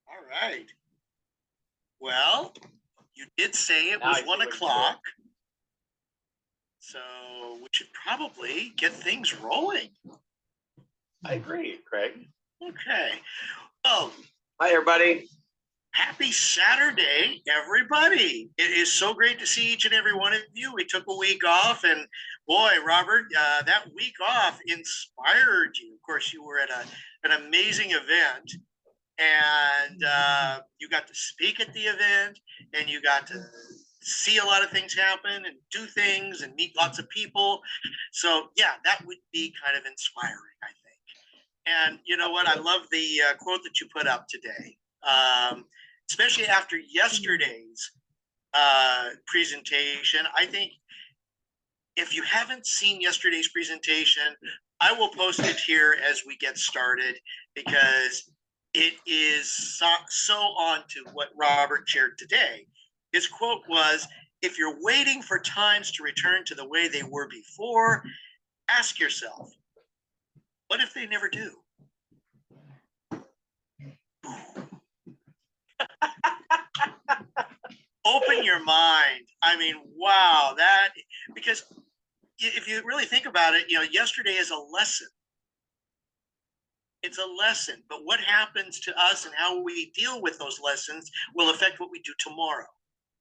All right. Well, you did say it was 1 o'clock. So we should probably get things rolling. I agree, Craig. Okay. Well, hi, everybody. Happy Saturday, everybody. It is so great to see each and every one of you. We took a week off, and boy, Robert, that week off inspired you. Of course, you were at an amazing event, and you got to speak at the event, and you got to see a lot of things happen and do things and meet lots of people. So yeah, that would be kind of inspiring, I think. And you know what? I love the quote that you put up today, especially after yesterday's presentation. I think if you haven't seen yesterday's presentation, I will post it here as we get started, because it is so on to what Robert shared today. His quote was, if you're waiting for times to return to the way they were before, ask yourself, what if they never do? Open your mind. I mean, wow, that, because if you really think about it, yesterday is a lesson. It's a lesson, but what happens to us and how we deal with those lessons will affect what we do tomorrow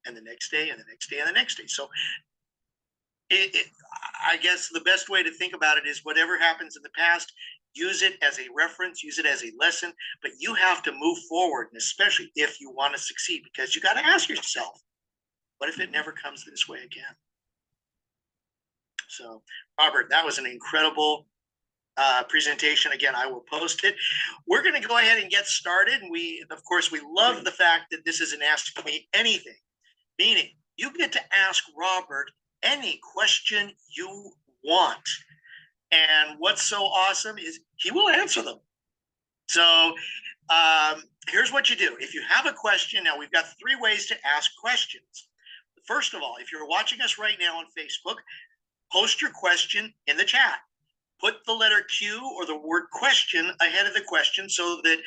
and the next day and the next day and the next day. So I guess the best way to think about it is whatever happens in the past, use it as a reference, use it as a lesson, but you have to move forward, and especially if you want to succeed, because you got to ask yourself, what if it never comes this way again? So, Robert, that was an incredible presentation. Again, I will post it. We're going to go ahead and get started. And we love the fact that this is an Ask Me Anything, meaning you get to ask Robert any question you want. And what's so awesome is he will answer them. So here's what you do. If you have a question, now we've got 3 ways to ask questions. First of all, if you're watching us right now on Facebook, post your question in the chat. Put the letter Q or the word question ahead of the question so that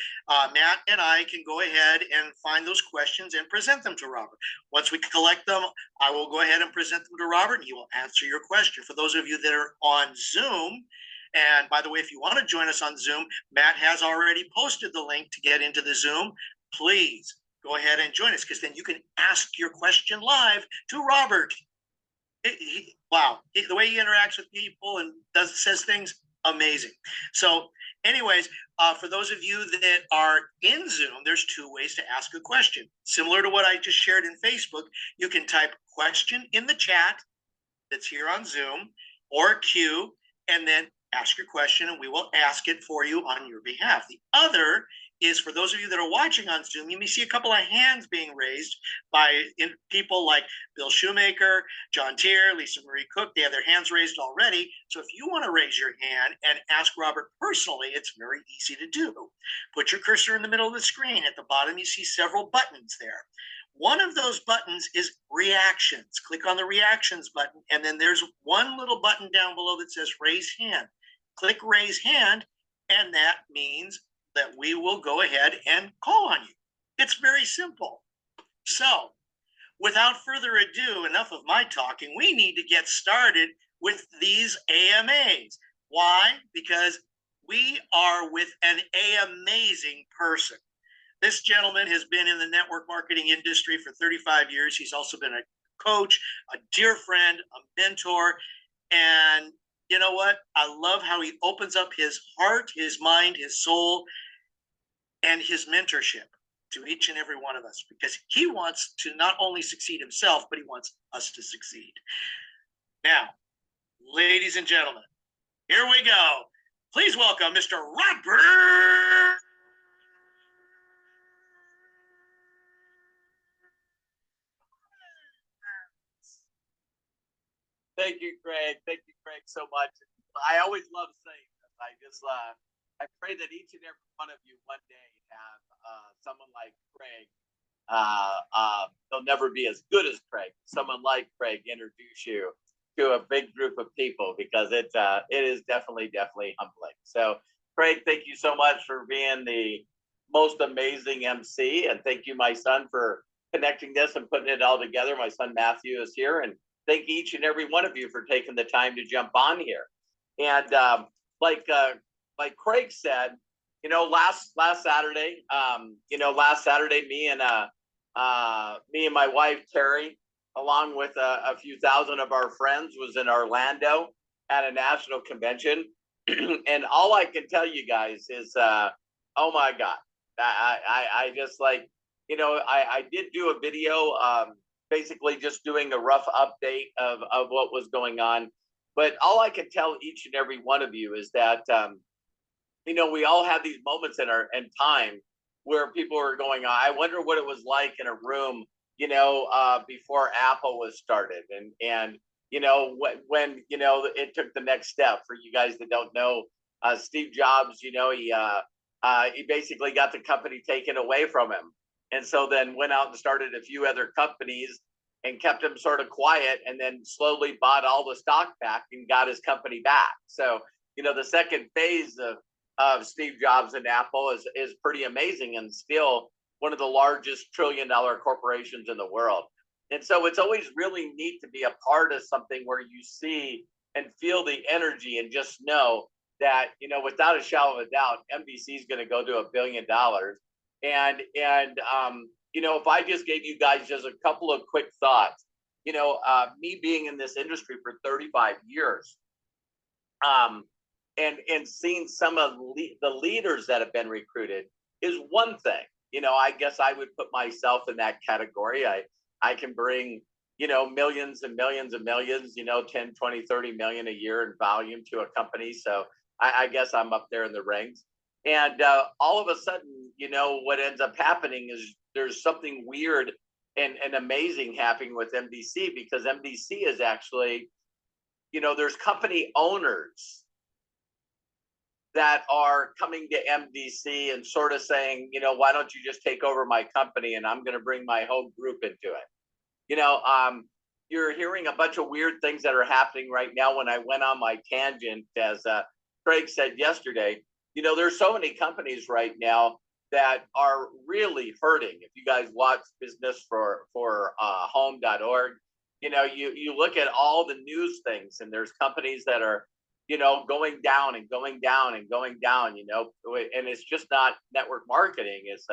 Matt and I can go ahead and find those questions and present them to Robert. Once we collect them, I will go ahead and present them to Robert, and he will answer your question. For those of you that are on Zoom, and by the way, if you want to join us on Zoom, Matt has already posted the link to get into the Zoom. Please go ahead and join us, because then you can ask your question live to Robert. Wow, the way he interacts with people and says things, amazing. So anyways, for those of you that are in Zoom, there's 2 ways to ask a question. Similar to what I just shared in Facebook, you can type question in the chat that's here on Zoom, or Q, and then ask your question, and we will ask it for you on your behalf. The other is, for those of you that are watching on Zoom, you may see a couple of hands being raised by people like Bill Shoemaker, John Tier, LisaMarie Cook. They have their hands raised already. So if you want to raise your hand and ask Robert personally, it's very easy to do. Put your cursor in the middle of the screen. At the bottom, you see several buttons there. One of those buttons is reactions. Click on the reactions button, and then there's one little button down below that says raise hand. Click raise hand, and that means that we will go ahead and call on you. It's very simple. So, without further ado, enough of my talking, we need to get started with these AMAs. Why? Because we are with an amazing person. This gentleman has been in the network marketing industry for 35 years. He's also been a coach, a dear friend, a mentor, and you know what? I love how he opens up his heart, his mind, his soul, and his mentorship to each and every one of us, because he wants to not only succeed himself, but he wants us to succeed. Now, ladies and gentlemen, here we go. Please welcome Mr. Robert. Thank you, Craig. Thank you, Craig, so much. I always love saying this. I pray that each and every one of you one day have someone like Craig. They'll never be as good as Craig. Someone like Craig introduce you to a big group of people, because it is definitely humbling. So Craig, thank you so much for being the most amazing MC. And thank you, my son, for connecting this and putting it all together. My son Matthew is here. And thank each and every one of you for taking the time to jump on here. And like Craig said, last Saturday, me and my wife Terry, along with a few thousand of our friends, was in Orlando at a national convention. And all I can tell you guys is, oh my God, I just like, I did do a video, basically just doing a rough update of what was going on. But all I can tell each and every one of you is that, we all have these moments in time where people are going, I wonder what it was like in a room, before Apple was started. And when it took the next step. For you guys that don't know, Steve Jobs, he basically got the company taken away from him, and so then went out and started a few other companies and kept him sort of quiet, and then slowly bought all the stock back and got his company back. So the second phase of Steve Jobs and Apple is pretty amazing, and still one of the largest $1 trillion corporations in the world. And so it's always really neat to be a part of something where you see and feel the energy and just know that, without a shadow of a doubt, MDC is going to go to $1 billion. And if I just gave you guys just a couple of quick thoughts, me being in this industry for 35 years, and seeing some of the leaders that have been recruited is one thing. I guess I would put myself in that category. I can bring, millions and millions and millions, 10, 20, 30 million a year in volume to a company. So I guess I'm up there in the ranks. And all of a sudden, what ends up happening is there's something weird and amazing happening with MDC, because MDC is actually, there's company owners that are coming to MDC and sort of saying, why don't you just take over my company and I'm going to bring my whole group into it. You're hearing a bunch of weird things that are happening right now. When I went on my tangent, as Craig said yesterday, there's so many companies right now that are really hurting. If you guys watch Business for Home.org, you look at all the news things, and there's companies that are going down and going down and going down, and it's just not network marketing. It's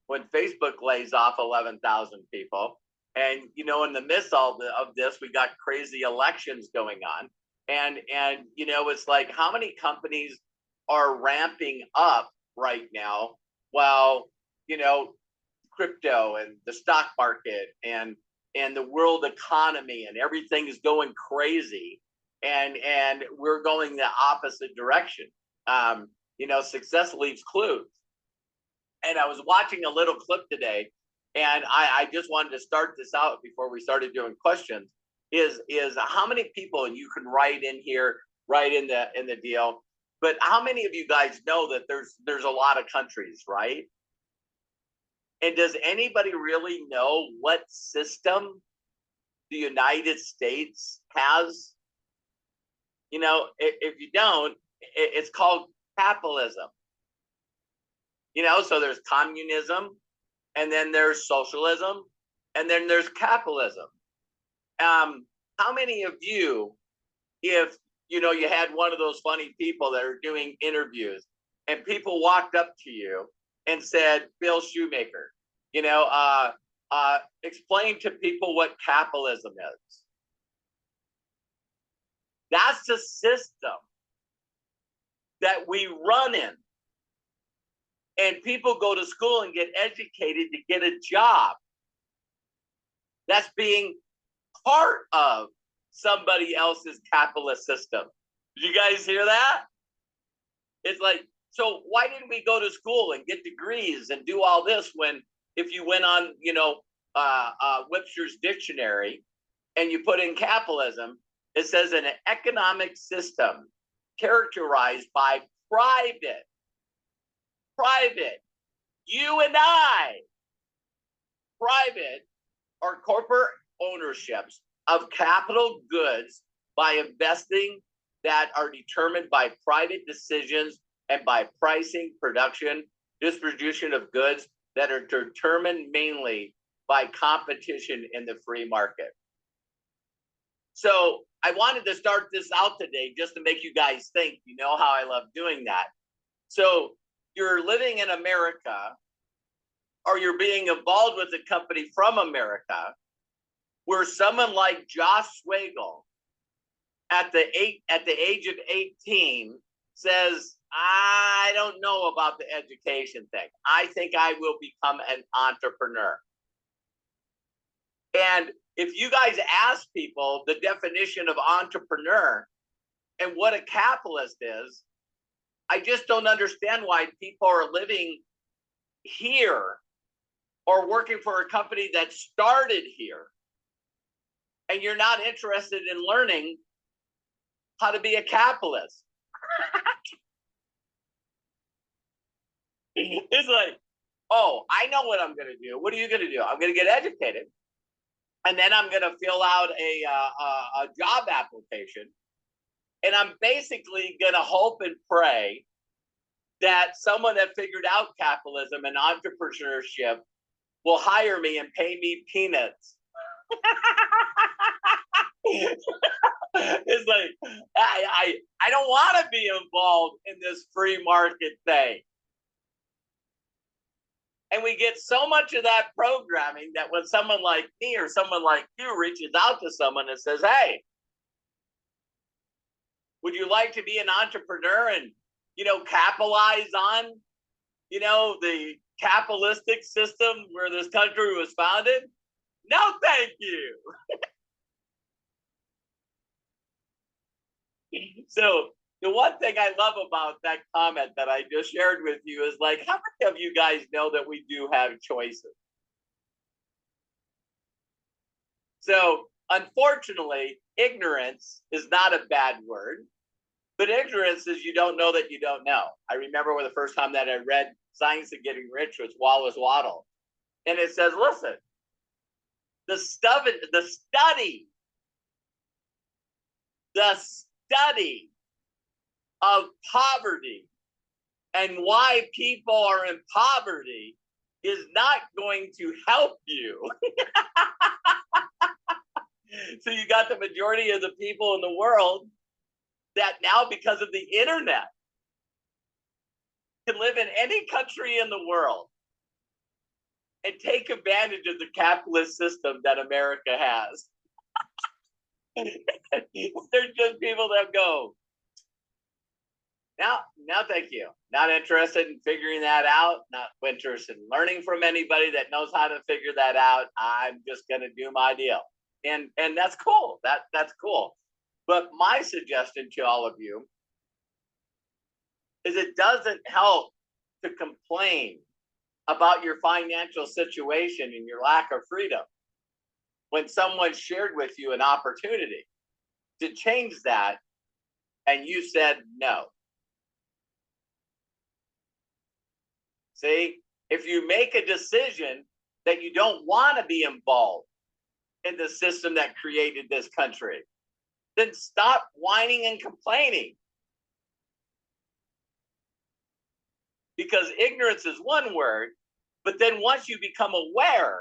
when Facebook lays off 11,000 people, and in the midst of this, we got crazy elections going on, and it's like, how many companies are ramping up right now while crypto and the stock market and the world economy and everything is going crazy. And we're going the opposite direction. Success leaves clues. And I was watching a little clip today, and I just wanted to start this out before we started doing questions. Is how many people, and you can write in here, write in the deal, but how many of you guys know that there's a lot of countries, right? And does anybody really know what system the United States has? If you don't, it's called capitalism. So there's communism, and then there's socialism, and then there's capitalism. How many of you, if you had one of those funny people that are doing interviews, and people walked up to you and said, Bill Shoemaker, explain to people what capitalism is? That's the system that we run in. And people go to school and get educated to get a job. That's being part of somebody else's capitalist system. Did you guys hear that? It's like, so why didn't we go to school and get degrees and do all this when, if you went on, Webster's dictionary and you put in capitalism, it says an economic system characterized by private, you and I, private or corporate ownerships of capital goods by investing that are determined by private decisions and by pricing, production, distribution of goods that are determined mainly by competition in the free market. So I wanted to start this out today just to make you guys think. You know how I love doing that. So you're living in America, or you're being involved with a company from America, where someone like Josh Swagel at the age of 18 says, I don't know about the education thing. I think I will become an entrepreneur. And if you guys ask people the definition of entrepreneur and what a capitalist is, I just don't understand why people are living here or working for a company that started here, and you're not interested in learning how to be a capitalist. It's like, oh, I know what I'm going to do. What are you going to do? I'm going to get educated, and then I'm going to fill out a job application, and I'm basically going to hope and pray that someone that figured out capitalism and entrepreneurship will hire me and pay me peanuts. It's like, I don't want to be involved in this free market thing. And we get so much of that programming that when someone like me or someone like you reaches out to someone and says, hey, would you like to be an entrepreneur and, capitalize on, the capitalistic system where this country was founded? No, thank you. So the one thing I love about that comment that I just shared with you is like, how many of you guys know that we do have choices? So unfortunately, ignorance is not a bad word, but ignorance is you don't know that you don't know. I remember when the first time that I read Science of Getting Rich was Wallace Waddle. And it says, listen, the study of poverty and why people are in poverty is not going to help you. So you got the majority of the people in the world that now, because of the internet, can live in any country in the world and take advantage of the capitalist system that America has. There's just people that go, no, thank you. Not interested in figuring that out. Not interested in learning from anybody that knows how to figure that out. I'm just going to do my deal. And that's cool. That's cool. But my suggestion to all of you is it doesn't help to complain about your financial situation and your lack of freedom when someone shared with you an opportunity to change that and you said no. See, if you make a decision that you don't want to be involved in the system that created this country, then stop whining and complaining. Because ignorance is one word, but then once you become aware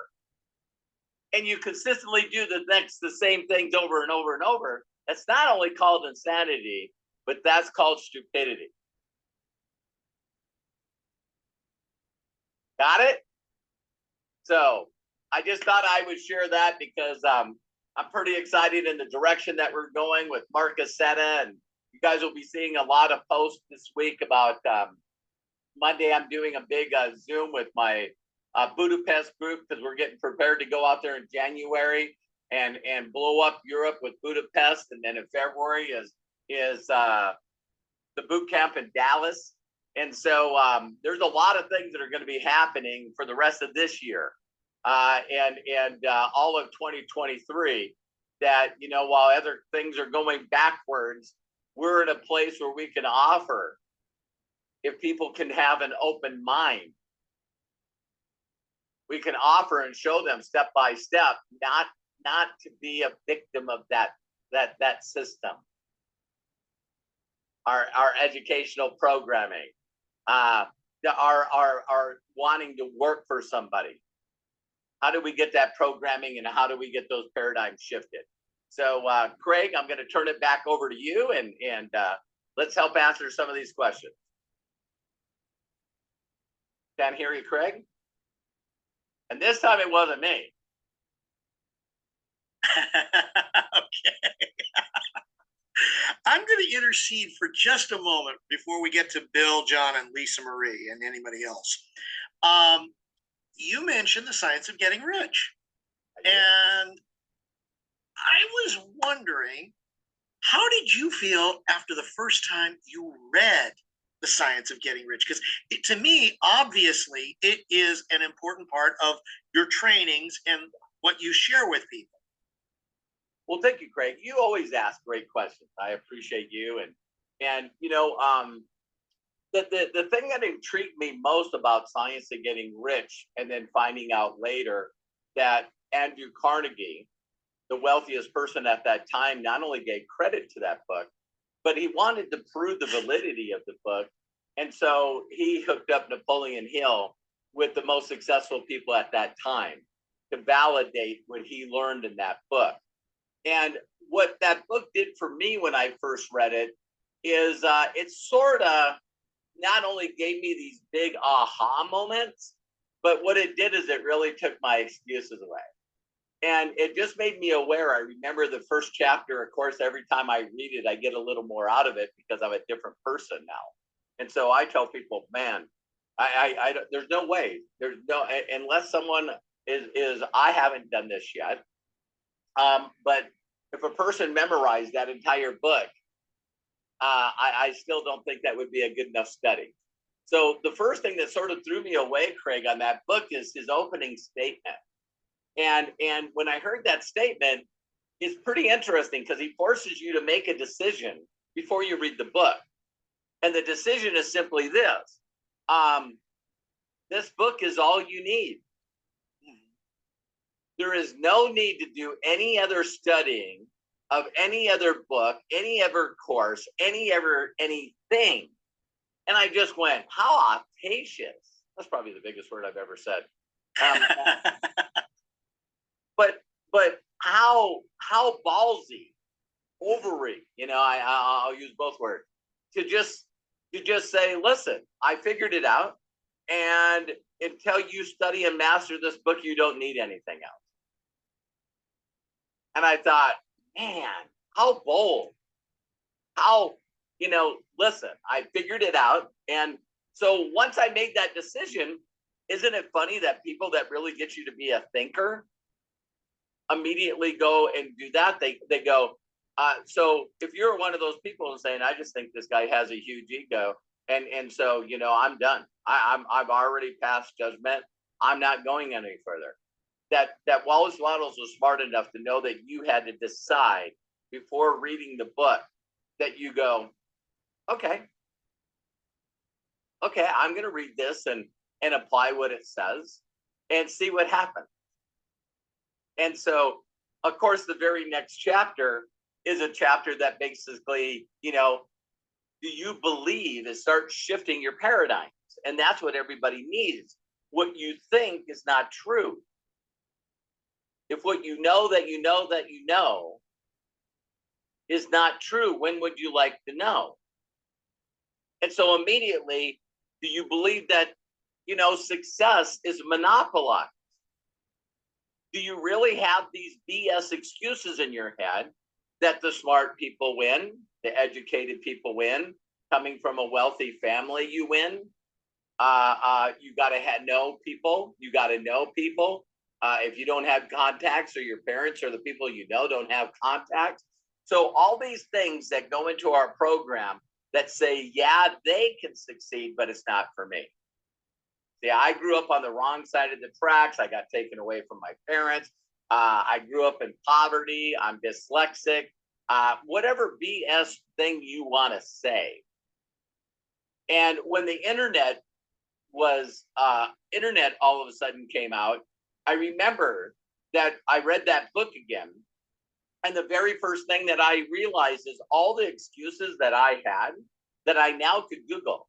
and you consistently do the same things over and over and over, that's not only called insanity, but that's called stupidity. Got it? So I just thought I would share that because I'm pretty excited in the direction that we're going with Mark Aceta, and you guys will be seeing a lot of posts this week about Monday. I'm doing a big Zoom with my Budapest group because we're getting prepared to go out there in January and blow up Europe with Budapest, and then in February is the boot camp in Dallas. And so there's a lot of things that are going to be happening for the rest of this year and all of 2023 that, while other things are going backwards, we're in a place where we can offer, if people can have an open mind, we can offer and show them step by step, not to be a victim of that system. our educational programming, our wanting to work for somebody. How do we get that programming, and how do we get those paradigms shifted? So, Craig, I'm going to turn it back over to you, and let's help answer some of these questions. Can't hear you, Craig. And this time it wasn't me. Okay. I'm going to intercede for just a moment before we get to Bill, John, and LisaMarie, and anybody else. You mentioned the science of getting rich. And I was wondering, how did you feel after the first time you read The Science of Getting Rich? Because to me, obviously, it is an important part of your trainings and what you share with people. Well, thank you, Craig. You always ask great questions. I appreciate you. And you know, the thing that intrigued me most about Science of Getting Rich, and then finding out later that Andrew Carnegie, the wealthiest person at that time, not only gave credit to that book, but he wanted to prove the validity of the book. And so he hooked up Napoleon Hill with the most successful people at that time to validate what he learned in that book. And what that book did for me when I first read it is it sort of not only gave me these big aha moments, but what it did is it really took my excuses away. And it just made me aware. I remember the first chapter, of course, every time I read it, I get a little more out of it because I'm a different person now. And so I tell people, man, I there's no way, there's no, unless someone is I haven't done this yet. But if a person memorized that entire book, I still don't think that would be a good enough study. So the first thing that sort of threw me away, Craig, on that book is his opening statement. And when I heard that statement, it's pretty interesting because he forces you to make a decision before you read the book. And the decision is simply this. This book is all you need. There is no need to do any other studying of any other book, any other course, anything. And I just went, how audacious. That's probably the biggest word I've ever said. But how ballsy, ovary, you know, I'll use both words, to just say, listen, I figured it out, and until you study and master this book, you don't need anything else. And I thought, man, how bold, how, you know, listen, I figured it out. And so once I made that decision, isn't it funny that people that really get you to be a thinker immediately go and do that? They go, so if you're one of those people and saying, I just think this guy has a huge ego, and so, you know, I'm done. I've already passed judgment. I'm not going any further. That Wallace Wattles was smart enough to know that you had to decide before reading the book that you go, okay, I'm going to read this and apply what it says and see what happens. And so, of course, the very next chapter is a chapter that basically, you know, do you believe, and start shifting your paradigms. And that's what everybody needs. What you think is not true. If what you know that you know that you know is not true, when would you like to know? And so immediately, do you believe that, you know, success is monopolized? Do you really have these BS excuses in your head that the smart people win, the educated people win, coming from a wealthy family you win? You got to know people. You got to know people. If you don't have contacts, or your parents or the people you know don't have contacts. So all these things that go into our program that say, yeah, they can succeed, but it's not for me. See, I grew up on the wrong side of the tracks. I got taken away from my parents. I grew up in poverty. I'm dyslexic. Whatever BS thing you want to say. And when the internet all of a sudden came out, I remember that I read that book again, And the very first thing that I realized is all the excuses that I had that I now could Google.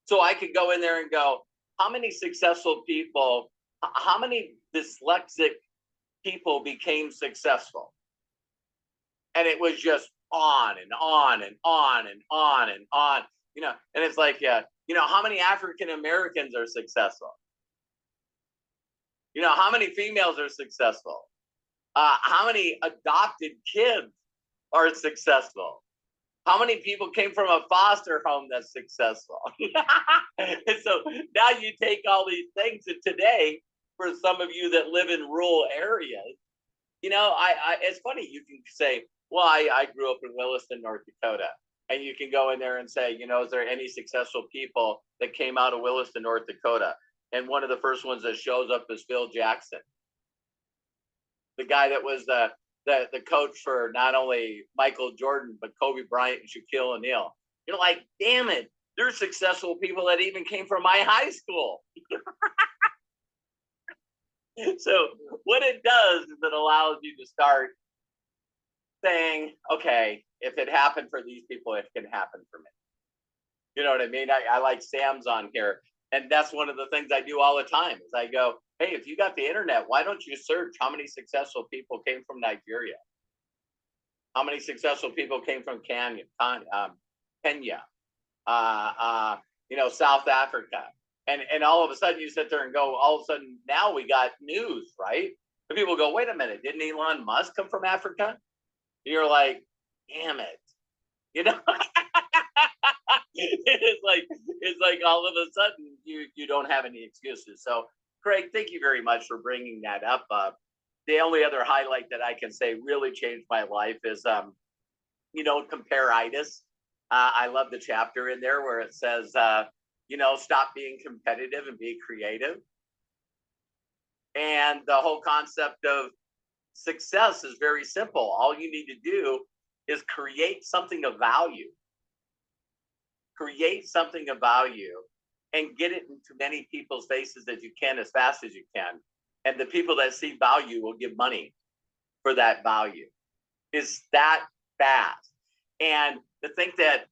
So I could go in there and go, how many successful people, how many dyslexic people became successful? And it was just on and on and on and on and on, you know, and it's like, you know, how many African Americans are successful? You know, how many females are successful? How many adopted kids are successful? How many people came from a foster home that's successful? And so now you take all these things, and today, for some of you that live in rural areas, you know, it's funny, you can say, well, I grew up in Williston, North Dakota. And you can go in there and say, you know, is there any successful people that came out of Williston, North Dakota? And one of the first ones that shows up is Phil Jackson, the guy that was the coach for not only Michael Jordan, but Kobe Bryant and Shaquille O'Neal. You're like, damn it, there's successful people that even came from my high school. So what it does is it allows you to start saying, okay, if it happened for these people, it can happen for me. You know what I mean? I like Sam's on here. And that's one of the things I do all the time is I go, hey, if you got the internet, why don't you search how many successful people came from Nigeria? How many successful people came from Kenya, you know, South Africa? And all of a sudden you sit there and go, all of a sudden now we got news, right? And people go, wait a minute, didn't Elon Musk come from Africa? And you're like, damn it. You know? it's like all of a sudden you don't have any excuses. So Craig, thank you very much for bringing that up. The only other highlight that I can say really changed my life is, you know, compare-itis. I love the chapter in there where it says, you know, stop being competitive and be creative. And the whole concept of success is very simple. All you need to do is create something of value. Create something of value and get it into many people's faces as you can, as fast as you can. And the people that see value will give money for that value. Is that fast? And to think that,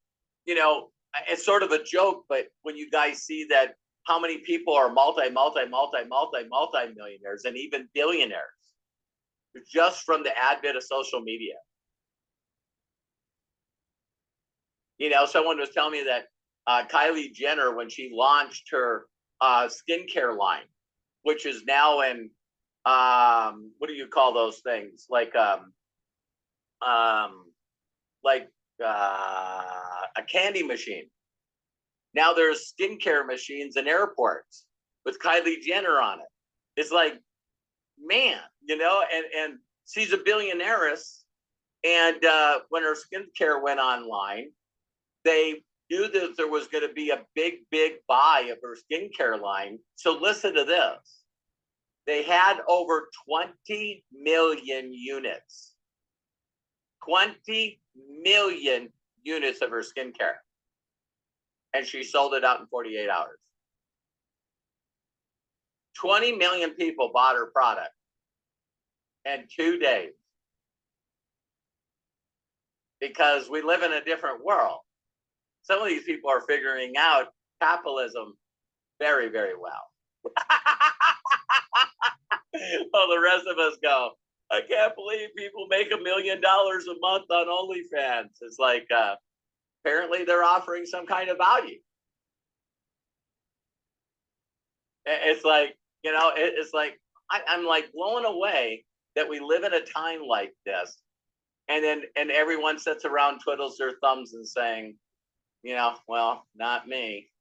you know, it's sort of a joke, but when you guys see that how many people are multi-millionaires and even billionaires just from the advent of social media. You know, someone was telling me that Kylie Jenner, when she launched her skincare line, which is now in, what do you call those things? Like a candy machine. Now there's skincare machines in airports with Kylie Jenner on it. It's like, man, you know, and she's a billionaireess. And when her skincare went online, they knew that there was going to be a big buy of her skincare line. So listen to this. They had over 20 million units. 20 million units of her skincare. And she sold it out in 48 hours. 20 million people bought her product in 2 days. Because we live in a different world. Some of these people are figuring out capitalism very, very well. Well, the rest of us go, I can't believe people make $1 million a month on OnlyFans. It's like, apparently they're offering some kind of value. It's like, you know, it's like, I'm like blown away that we live in a time like this. And everyone sits around, twiddles their thumbs and saying, you know, well, not me.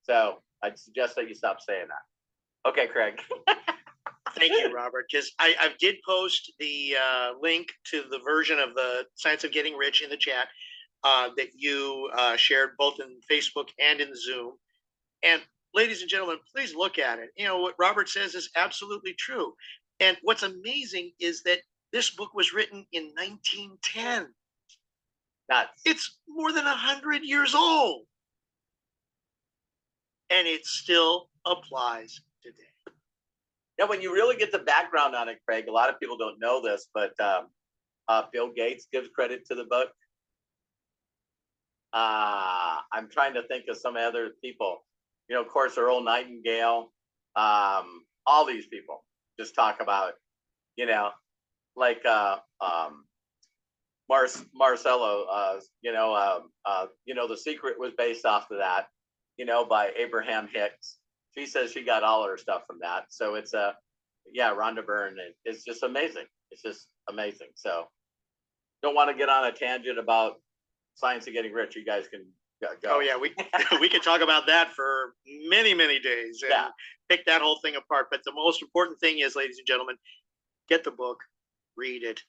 So I'd suggest that you stop saying that. Okay, Craig. Thank you, Robert, because I did post the link to the version of the Science of Getting Rich in the chat that you shared both in Facebook and in Zoom. And ladies and gentlemen, please look at it. You know, what Robert says is absolutely true. And what's amazing is that this book was written in 1910. It's more than 100 years old. And it still applies today. Yeah, when you really get the background on it, Craig, a lot of people don't know this, but Bill Gates gives credit to the book. I'm trying to think of some other people. Of course, Earl Nightingale, all these people just talk about, like Marcello, The Secret was based off of that, by Abraham Hicks. She says she got all her stuff from that. So it's Rhonda Byrne. It's just amazing. It's just amazing. So don't want to get on a tangent about Science of Getting Rich. You guys can go. Oh yeah, we could talk about that for many days and pick that whole thing apart. But the most important thing is, ladies and gentlemen, get the book, read it,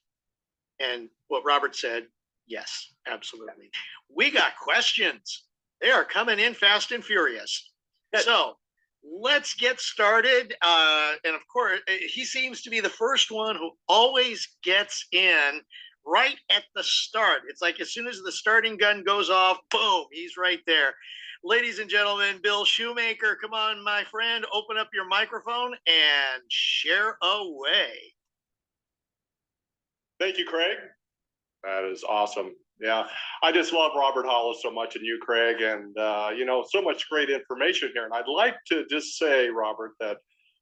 and what Robert said. Yes, absolutely. We got questions. They are coming in fast and furious. Good. So let's get started. And of course, he seems to be the first one who always gets in right at the start. It's like as soon as the starting gun goes off, boom, he's right there. Ladies and gentlemen, Bill Shoemaker, come on, my friend, open up your microphone and share away. Thank you, Craig. That is awesome. Yeah, I just love Robert Hollis so much, and you, Craig, and so much great information here. And I'd like to just say, Robert, that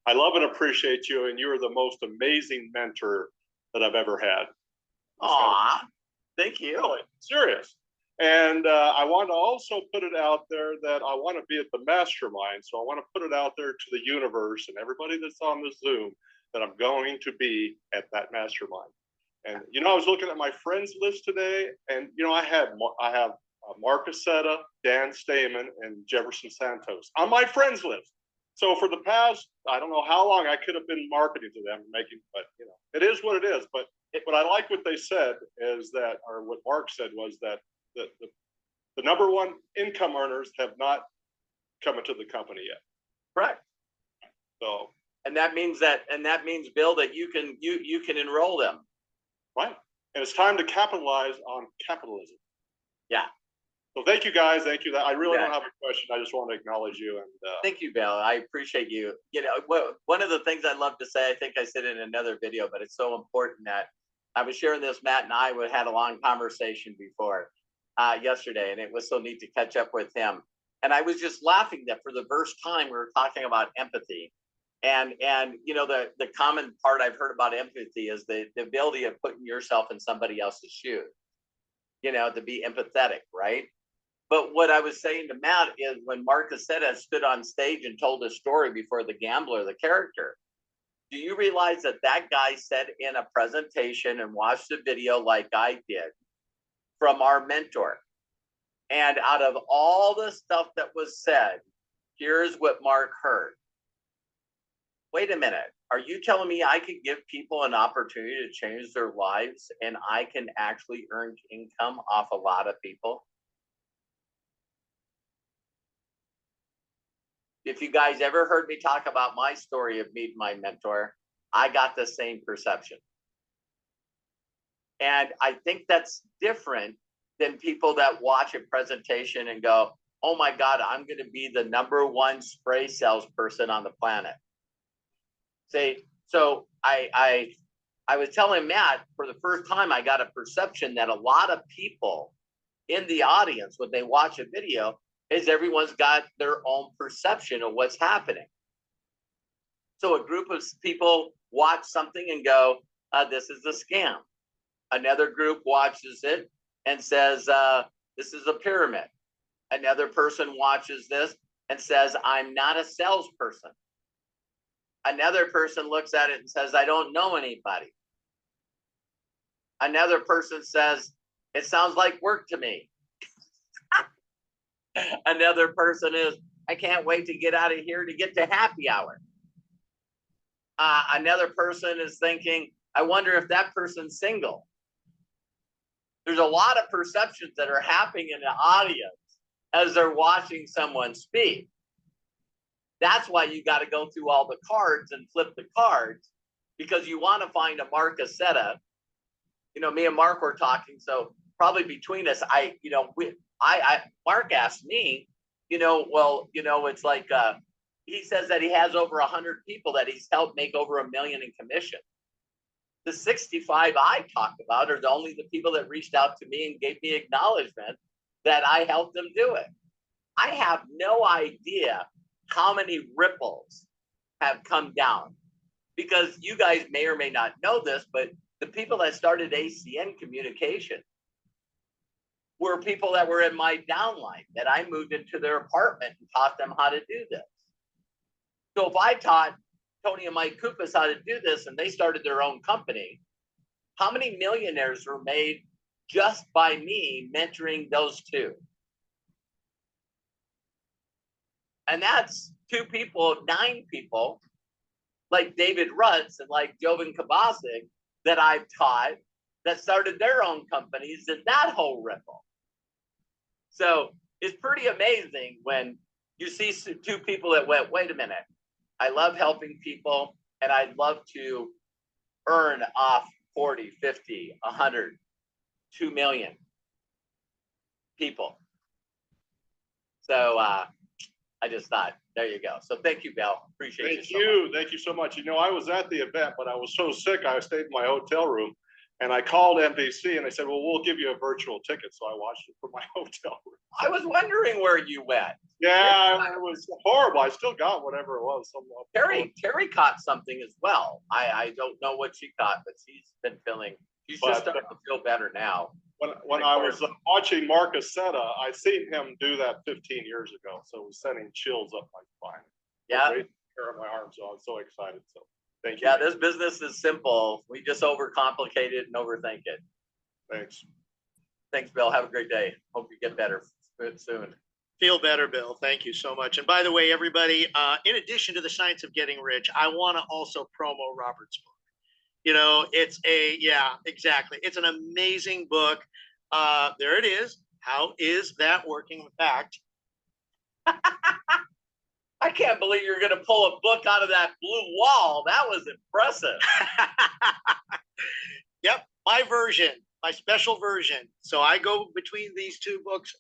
I love and appreciate you, and you are the most amazing mentor that I've ever had. Aw, thank you. Really, serious. And I want to also put it out there that I want to be at the mastermind. So I want to put it out there to the universe and everybody that's on the Zoom that I'm going to be at that mastermind. And I was looking at my friends list today, and I have Mark Aceta, Dan Stamen, and Jefferson Santos on my friends list. So for the past, I don't know how long, I could have been marketing to them, but it is what it is. But I like what they said is that, or what Mark said was that the number one income earners have not come into the company yet. Correct. So, and that means, Bill, that you can enroll them. Right. And it's time to capitalize on capitalism. Yeah. So thank you, guys. Thank you. I really don't have a question. I just want to acknowledge you. And thank you, Bill. I appreciate you. One of the things I love to say, I think I said in another video, but it's so important that I was sharing this. Matt and I had a long conversation before yesterday, and it was so neat to catch up with him. And I was just laughing that for the first time we were talking about empathy. And the common part I've heard about empathy is the ability of putting yourself in somebody else's shoes, to be empathetic, right? But what I was saying to Matt is when Mark Aceta stood on stage and told a story before the gambler, the character, do you realize that guy said in a presentation and watched the video like I did from our mentor? And out of all the stuff that was said, here's what Mark heard. Wait a minute, are you telling me I could give people an opportunity to change their lives and I can actually earn income off a lot of people? If you guys ever heard me talk about my story of meeting my mentor, I got the same perception. And I think that's different than people that watch a presentation and go, oh my God, I'm going to be the #1 spray salesperson on the planet. See, so I was telling Matt for the first time, I got a perception that a lot of people in the audience, when they watch a video, is everyone's got their own perception of what's happening. So a group of people watch something and go, this is a scam. Another group watches it and says, this is a pyramid. Another person watches this and says, I'm not a salesperson. Another person looks at it and says, I don't know anybody. Another person says, it sounds like work to me. Another person is, I can't wait to get out of here to get to happy hour. Another person is thinking, I wonder if that person's single. There's a lot of perceptions that are happening in the audience as they're watching someone speak. That's why you got to go through all the cards and flip the cards, because you want to find a Mark Aceta. Me and Mark were talking, so probably between us, Mark asked me, it's like he says that he has over 100 people that he's helped make over $1 million in commission. The 65 I talked about are only the people that reached out to me and gave me acknowledgement that I helped them do it. I have no idea how many ripples have come down, because you guys may or may not know this, but the people that started ACN Communication were people that were in my downline that I moved into their apartment and taught them how to do this. So if I taught Tony and Mike Kupas how to do this and they started their own company, how many millionaires were made just by me mentoring those two? And that's 2 people, 9 people, like David Rutz and like Jovan Kabasic, that I've taught that started their own companies in that whole ripple. So it's pretty amazing when you see 2 people that went, wait a minute, I love helping people and I'd love to earn off 40, 50, 100, 2 million people. So I just thought, there you go. So thank you, Bill. Appreciate Thank you. you. Thank you so much. You know, I was at the event, but I was so sick, I stayed in my hotel room. And I called NBC and they said, well, we'll give you a virtual ticket. So I watched it from my hotel room. I was wondering where you went. Yeah, it was horrible. I still got whatever it was. Terry caught something as well. I don't know what she caught, but she's been feeling, she's just starting to feel better now. When I was watching Marcus Setta, I seen him do that 15 years ago. So it was sending chills up my spine. Yeah. Hair on my arms. So I was so excited. So thank you. Yeah, this business is simple. We just overcomplicate it and overthink it. Thanks. Thanks, Bill. Have a great day. Hope you get better soon. Feel better, Bill. Thank you so much. And by the way, everybody, in addition to The Science of Getting Rich, I want to also promo Robert's book. You know, it's exactly. It's an amazing book. There it is. How is that working? In fact, I can't believe you're going to pull a book out of that blue wall. That was impressive. Yep, my version, my special version. So I go between these 2 books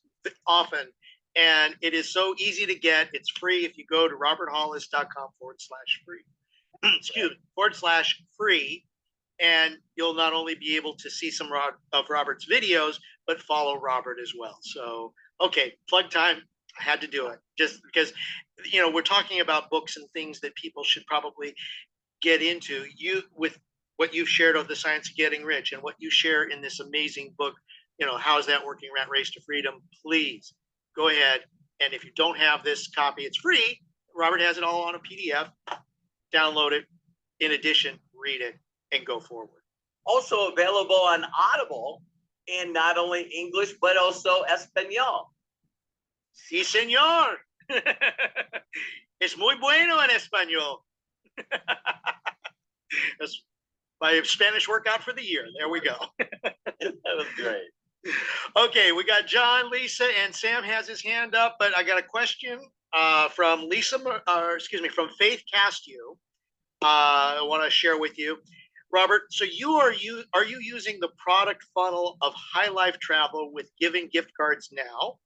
often, and it is so easy to get. It's free if you go to roberthollis.com/free. Excuse me, /free. And you'll not only be able to see some of Robert's videos, but follow Robert as well. So, okay, plug time. I had to do it just because, you know, we're talking about books and things that people should probably get into. You, with what you've shared of The Science of Getting Rich and what you share in this amazing book, you know, How's That Working? Rat Race to Freedom. Please go ahead. And if you don't have this copy, it's free. Robert has it all on a PDF. Download it. In addition, read it and go forward. Also available on Audible in not only English, but also Espanol. Sí, señor. Es muy bueno en español. That's my Spanish workout for the year. There we go. That was great. Okay, we got John, Lisa, and Sam has his hand up, but I got a question from from Faith Castillo. I want to share with you, Robert. So are you using the product funnel of High Life Travel with giving gift cards now,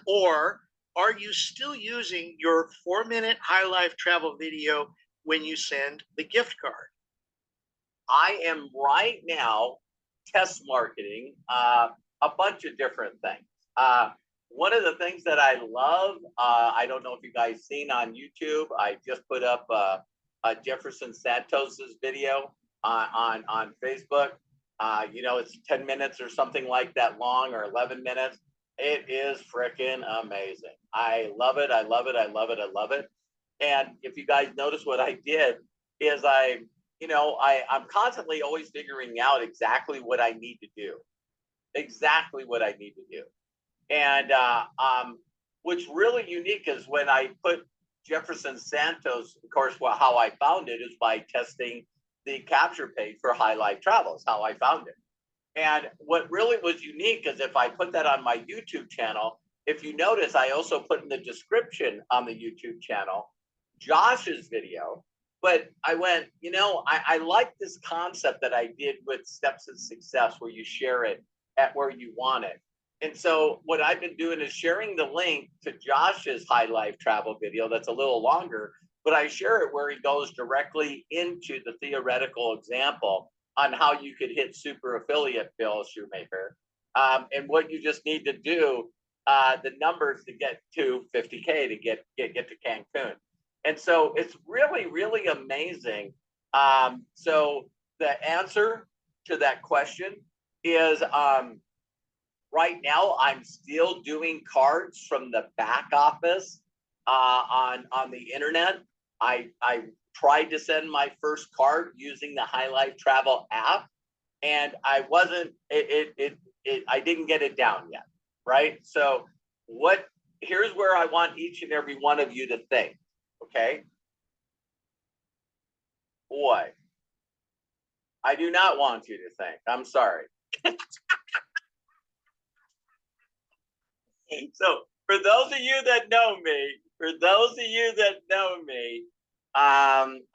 or are you still using your 4-minute High Life Travel video when you send the gift card? I am right now test marketing a bunch of different things. One of the things that I love, I don't know if you guys seen on YouTube, I just put up Jefferson Santos's video on Facebook. You know, it's 10 minutes or something like that long, or 11 minutes. It is freaking amazing. I love it. I love it. I love it. I love it. And if you guys notice, what I did is I'm constantly always figuring out exactly what I need to do. And what's really unique is when I put Jefferson Santos, of course, how I found it is by testing the capture page for High Life Travel, is how I found it. And what really was unique is if I put that on my YouTube channel, if you notice, I also put in the description on the YouTube channel Josh's video. But I went, I like this concept that I did with Steps of Success, where you share it at where you want it. And so what I've been doing is sharing the link to Josh's high life travel video that's a little longer, but I share it where he goes directly into the theoretical example on how you could hit super affiliate, Bill Shoemaker. And what you just need to do, the numbers to get to 50K to get to Cancun. And so it's really, really amazing. So the answer to that question is right now, I'm still doing cards from the back office on the internet. I tried to send my first card using the High Life Travel app, and I wasn't. I didn't get it down yet, right? So what? Here's where I want each and every one of you to think. Okay, boy, I do not want you to think. I'm sorry. So for those of you that know me,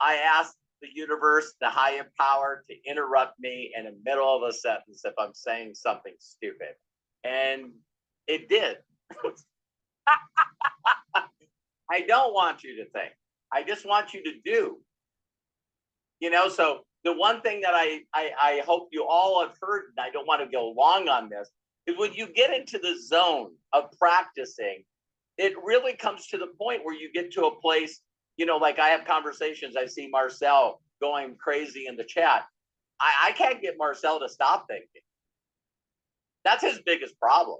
I asked the universe, the higher power, to interrupt me in the middle of a sentence if I'm saying something stupid, and it did. I don't want you to think. I just want you to do. So the one thing that I hope you all have heard, and I don't want to go long on this, is when you get into the zone of practicing, it really comes to the point where you get to a place, like I have conversations, I see Marcel going crazy in the chat. I can't get Marcel to stop thinking. That's his biggest problem.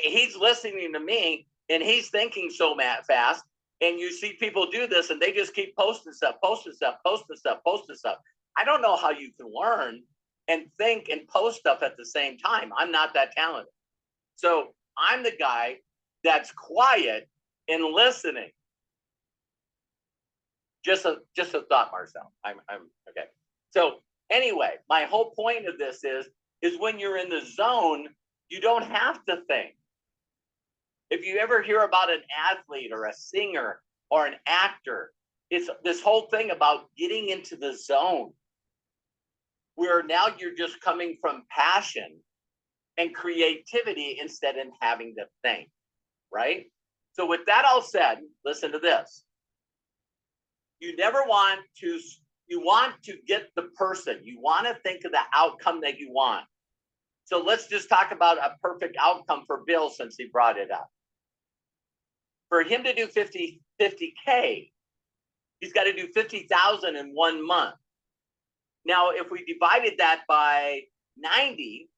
He's listening to me and he's thinking so fast. And you see people do this and they just keep posting stuff. I don't know how you can learn and think and post stuff at the same time. I'm not that talented. So I'm the guy that's quiet and listening. Just a thought, Marcel. I'm okay. So anyway, my whole point of this is when you're in the zone, you don't have to think. If you ever hear about an athlete or a singer or an actor, it's this whole thing about getting into the zone where now you're just coming from passion and creativity instead of having to think, right? So with that all said, listen to this. You want to get the person, you want to think of the outcome that you want. So let's just talk about a perfect outcome for Bill since he brought it up. For him to do 50K, he's got to do 50,000 in 1 month. Now, if we divided that by 90,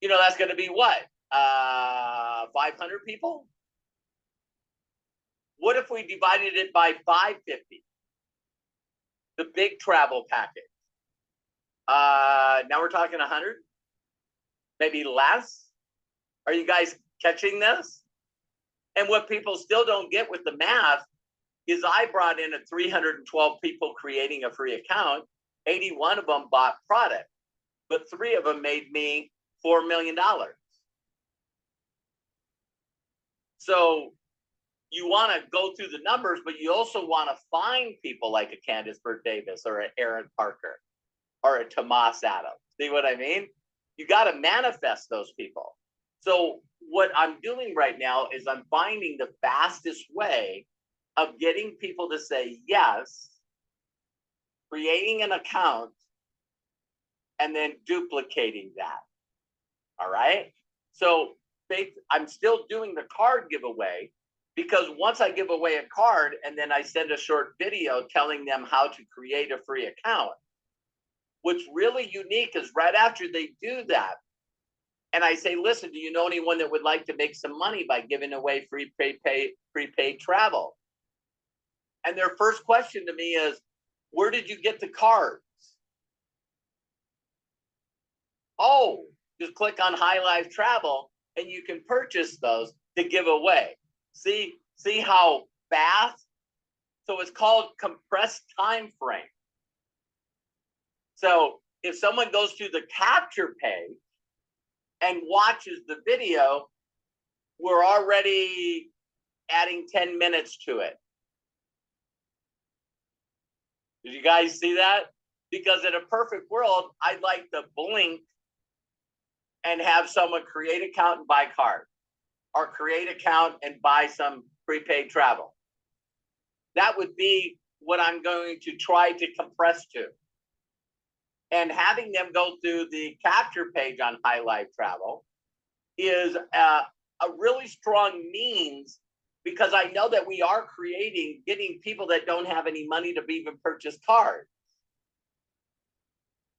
that's going to be what? 500 people? What if we divided it by 550? The big travel package. Now we're talking 100? Maybe less? Are you guys catching this? And what people still don't get with the math is I brought in 312 people creating a free account. 81 of them bought product, but 3 of them made me $4 million. So you want to go through the numbers, but you also want to find people like a Candace Burt Davis or an Aaron Parker or a Tomas Adams. See what I mean? You got to manifest those people. So what I'm doing right now is I'm finding the fastest way of getting people to say yes, creating an account, and then duplicating that. All right? So I'm still doing the card giveaway because once I give away a card and then I send a short video telling them how to create a free account, what's really unique is right after they do that, and I say, listen, do you know anyone that would like to make some money by giving away free prepaid travel? And their first question to me is, where did you get the cards? Oh, just click on High Life Travel and you can purchase those to give away. See how fast? So it's called compressed time frame. So if someone goes to the capture page and watches the video, we're already adding 10 minutes to it. Did you guys see that? Because in a perfect world, I'd like to blink and have someone create an account and buy cards, or create an account and buy some prepaid travel. That would be what I'm going to try to compress to. And having them go through the capture page on High Life Travel is a really strong means, because I know that we are getting people that don't have any money to even purchase cards.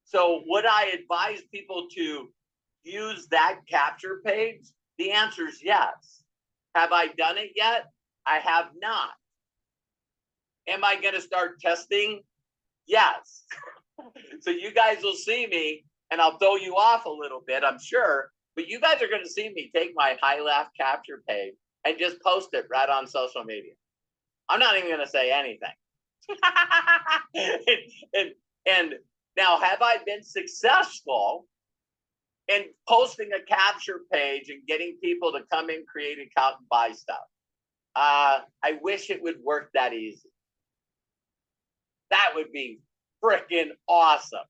So would I advise people to use that capture page? The answer is yes. Have I done it yet? I have not. Am I going to start testing? Yes. So you guys will see me, and I'll throw you off a little bit, I'm sure, but you guys are going to see me take my High Life capture page and just post it right on social media. I'm not even going to say anything. and now, have I been successful in posting a capture page and getting people to come in, create an account, and buy stuff? I wish it would work that easy. That would be freaking awesome.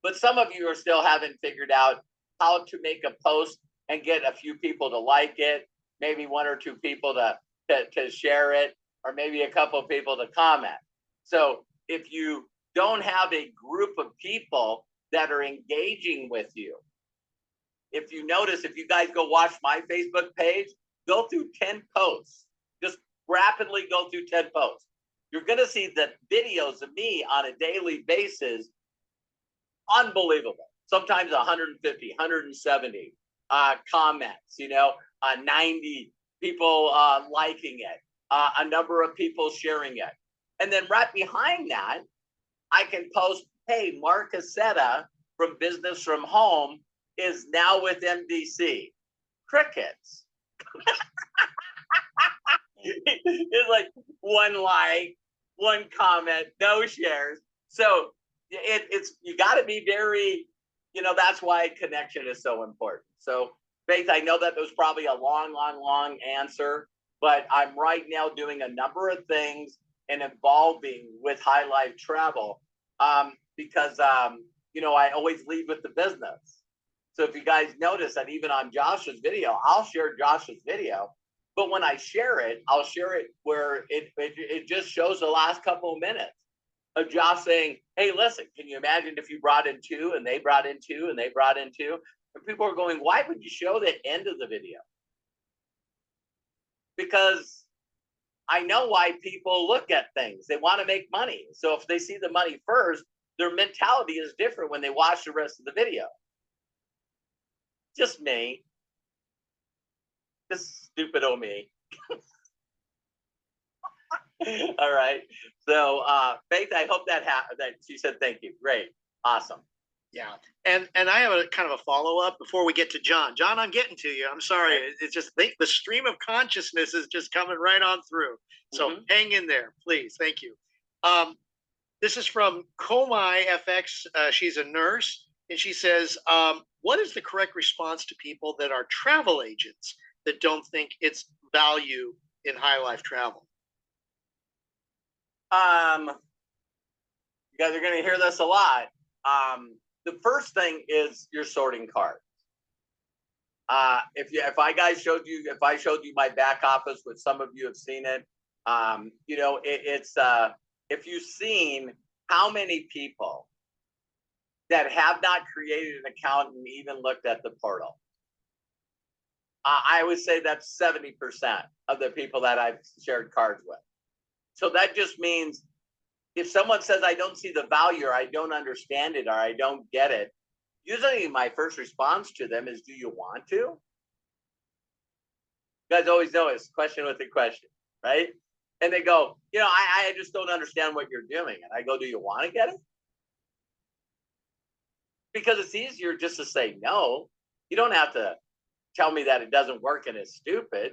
But some of you are still haven't figured out how to make a post and get a few people to like it, maybe one or two people to share it, or maybe a couple of people to comment. So if you don't have a group of people that are engaging with you, if you notice, if you guys go watch my Facebook page, go through 10 posts. Just rapidly go through 10 posts. You're going to see the videos of me on a daily basis. Unbelievable. Sometimes 150, 170 comments, 90 people liking it, a number of people sharing it. And then right behind that, I can post, hey, Mark Cassetta from Business from Home is now with MDC. Crickets. It's like one like, one comment, no shares. So it's you got to be very, that's why connection is so important. So Faith, I know that was probably a long answer, but I'm right now doing a number of things and evolving with High Life Travel because I always lead with the business. So if you guys notice that even on Josh's video, I'll share Josh's video. But when I share it, I'll share it where it just shows the last couple of minutes of Josh saying, hey, listen, can you imagine if you brought in two and they brought in two and they brought in two? And people are going, why would you show the end of the video? Because I know why people look at things. They want to make money. So if they see the money first, their mentality is different when they watch the rest of the video. Just me. Just stupid old me. All right. So Faith, I hope that she said thank you. Great. Awesome. Yeah. And I have a kind of a follow-up before we get to John. John, I'm getting to you. I'm sorry. It's just the stream of consciousness is just coming right on through. So hang in there, please. Thank you. This is from Komai FX. She's a nurse, and she says, what is the correct response to people that are travel agents that don't think it's value in High Life Travel? You guys are going to hear this a lot. The first thing is you're sorting cards. If I showed you my back office, which some of you have seen it, if you've seen how many people that have not created an account and even looked at the portal, I would say that's 70% of the people that I've shared cards with. So that just means if someone says, I don't see the value, or I don't understand it, or I don't get it, usually my first response to them is, do you want to? You guys always know it's question with a question, right? And they go, I just don't understand what you're doing. And I go, do you want to get it? Because it's easier just to say no. You don't have to tell me that it doesn't work and it's stupid.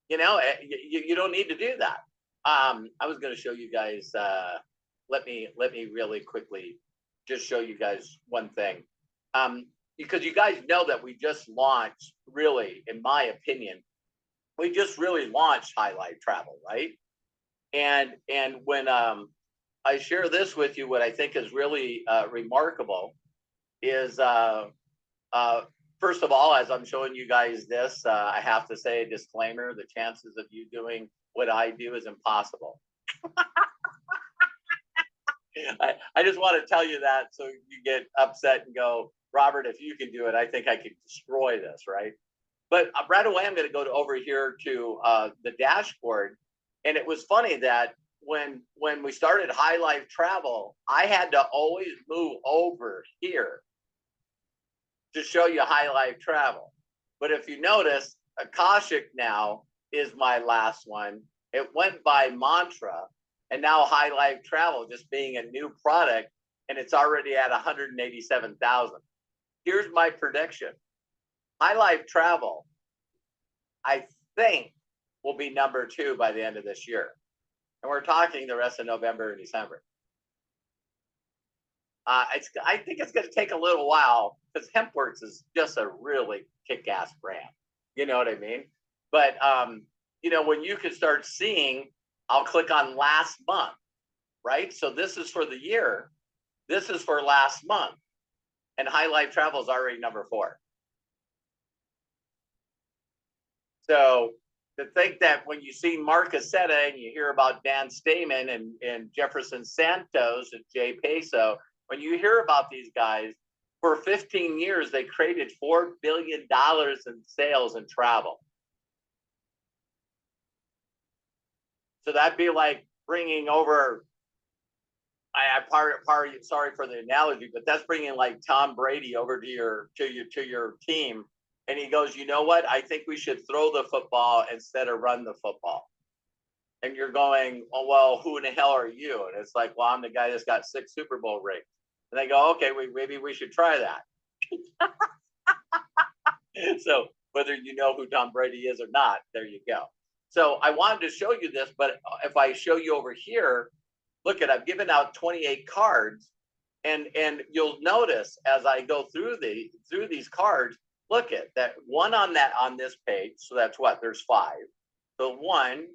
You don't need to do that. I was going to show you guys, let me really quickly just show you guys one thing. Because you guys know that we just launched, really, in my opinion, we just really launched High Life Travel, right? And when I share this with you, what I think is really remarkable is first of all, as I'm showing you guys this, I have to say a disclaimer: the chances of you doing what I do is impossible. I just want to tell you that so you get upset and go, Robert, if you can do it, I think I could destroy this, right? But right away, I'm going to go over here to the dashboard. And it was funny that when we started High Life Travel, I had to always move over here to show you High Life Travel. But if you notice, Akashic now is my last one. It went by Mantra, and now High Life Travel just being a new product, and it's already at 187,000. Here's my prediction. High Life Travel, I think, will be number 2 by the end of this year. And we're talking the rest of November and December. I think it's going to take a little while because HempWorks is just a really kick-ass brand. You know what I mean? But, you know, when you can start seeing, I'll click on last month, right? So this is for the year. This is for last month. And High Life Travel is already number 4. So to think that when you see Mark Aceta and you hear about Dan Stamen and Jefferson Santos and Jay Peso, when you hear about these guys, for 15 years, they created $4 billion in sales and travel. So that'd be like bringing over, sorry for the analogy, but that's bringing like Tom Brady over to your team. And he goes, you know what? I think we should throw the football instead of run the football. And you're going, oh, well, who in the hell are you? And it's like, well, I'm the guy that's got 6 Super Bowl rings. And they go, okay, maybe we should try that. So whether you know who Tom Brady is or not, there you go. So I wanted to show you this, but if I show you over here, look at, I've given out 28 cards, and you'll notice as I go through these cards, look at that one on this page. So that's what, there's 5. So 1,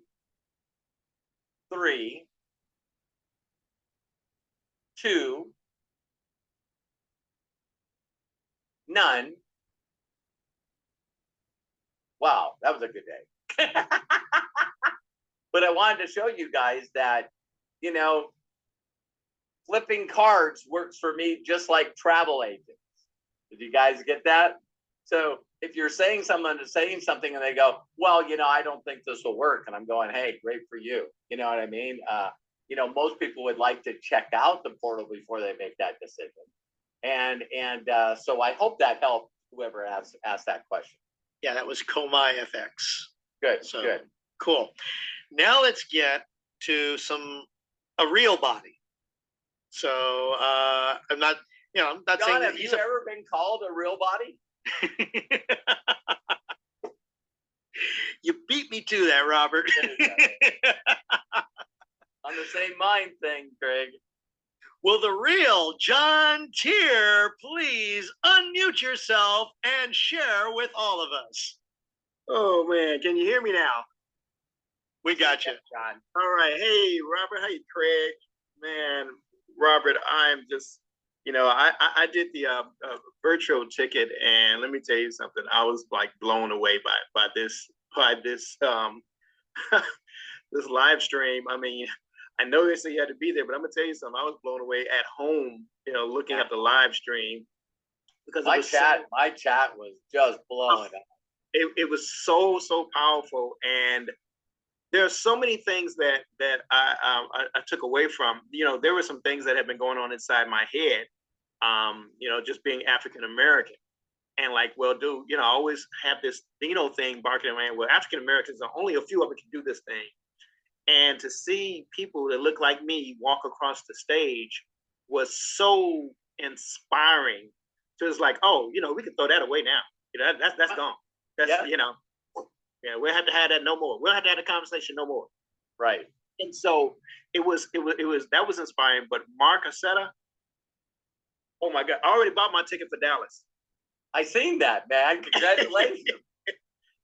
3, 2, none. Wow, that was a good day. But I wanted to show you guys that, you know, flipping cards works for me just like travel agents. Did you guys get that? So if you're saying something and they go, well, you know, I don't think this will work. And I'm going, hey, great for you. You know what I mean? You know, most people would like to check out the portal before they make that decision. And so I hope that helped whoever asked that question. Yeah, that was Komai FX. Good, So good. cool. Now let's get to a real body. So I'm not John, saying that have you ever been called a real body? You beat me to that, Robert. On the same mind thing, Craig. Will the real John Tier please unmute yourself and share with all of us? Oh man, can you hear me now? We got you, John. All right. Hey, Robert. Hey, Craig. Man, Robert, I'm just, I did the virtual ticket, and let me tell you something. I was like blown away by this this live stream. I mean, I know they say you had to be there, but I'm gonna tell you something. I was blown away at home, looking at the live stream, because my chat was just blowing up. It was so powerful, and there are so many things that I took away from. There were some things that have been going on inside my head, just being African American, and like, well, dude, I always have this thing barking in my head. Well, African Americans are only a few of them can do this thing. And to see people that look like me walk across the stage was so inspiring. So it's like, oh, we can throw that away now. That's gone. That's, we'll have to have that no more. We'll have to have a conversation no more. Right. And so it was that was inspiring. But Mark Aceta, oh my God, I already bought my ticket for Dallas. I seen that, man. Congratulations.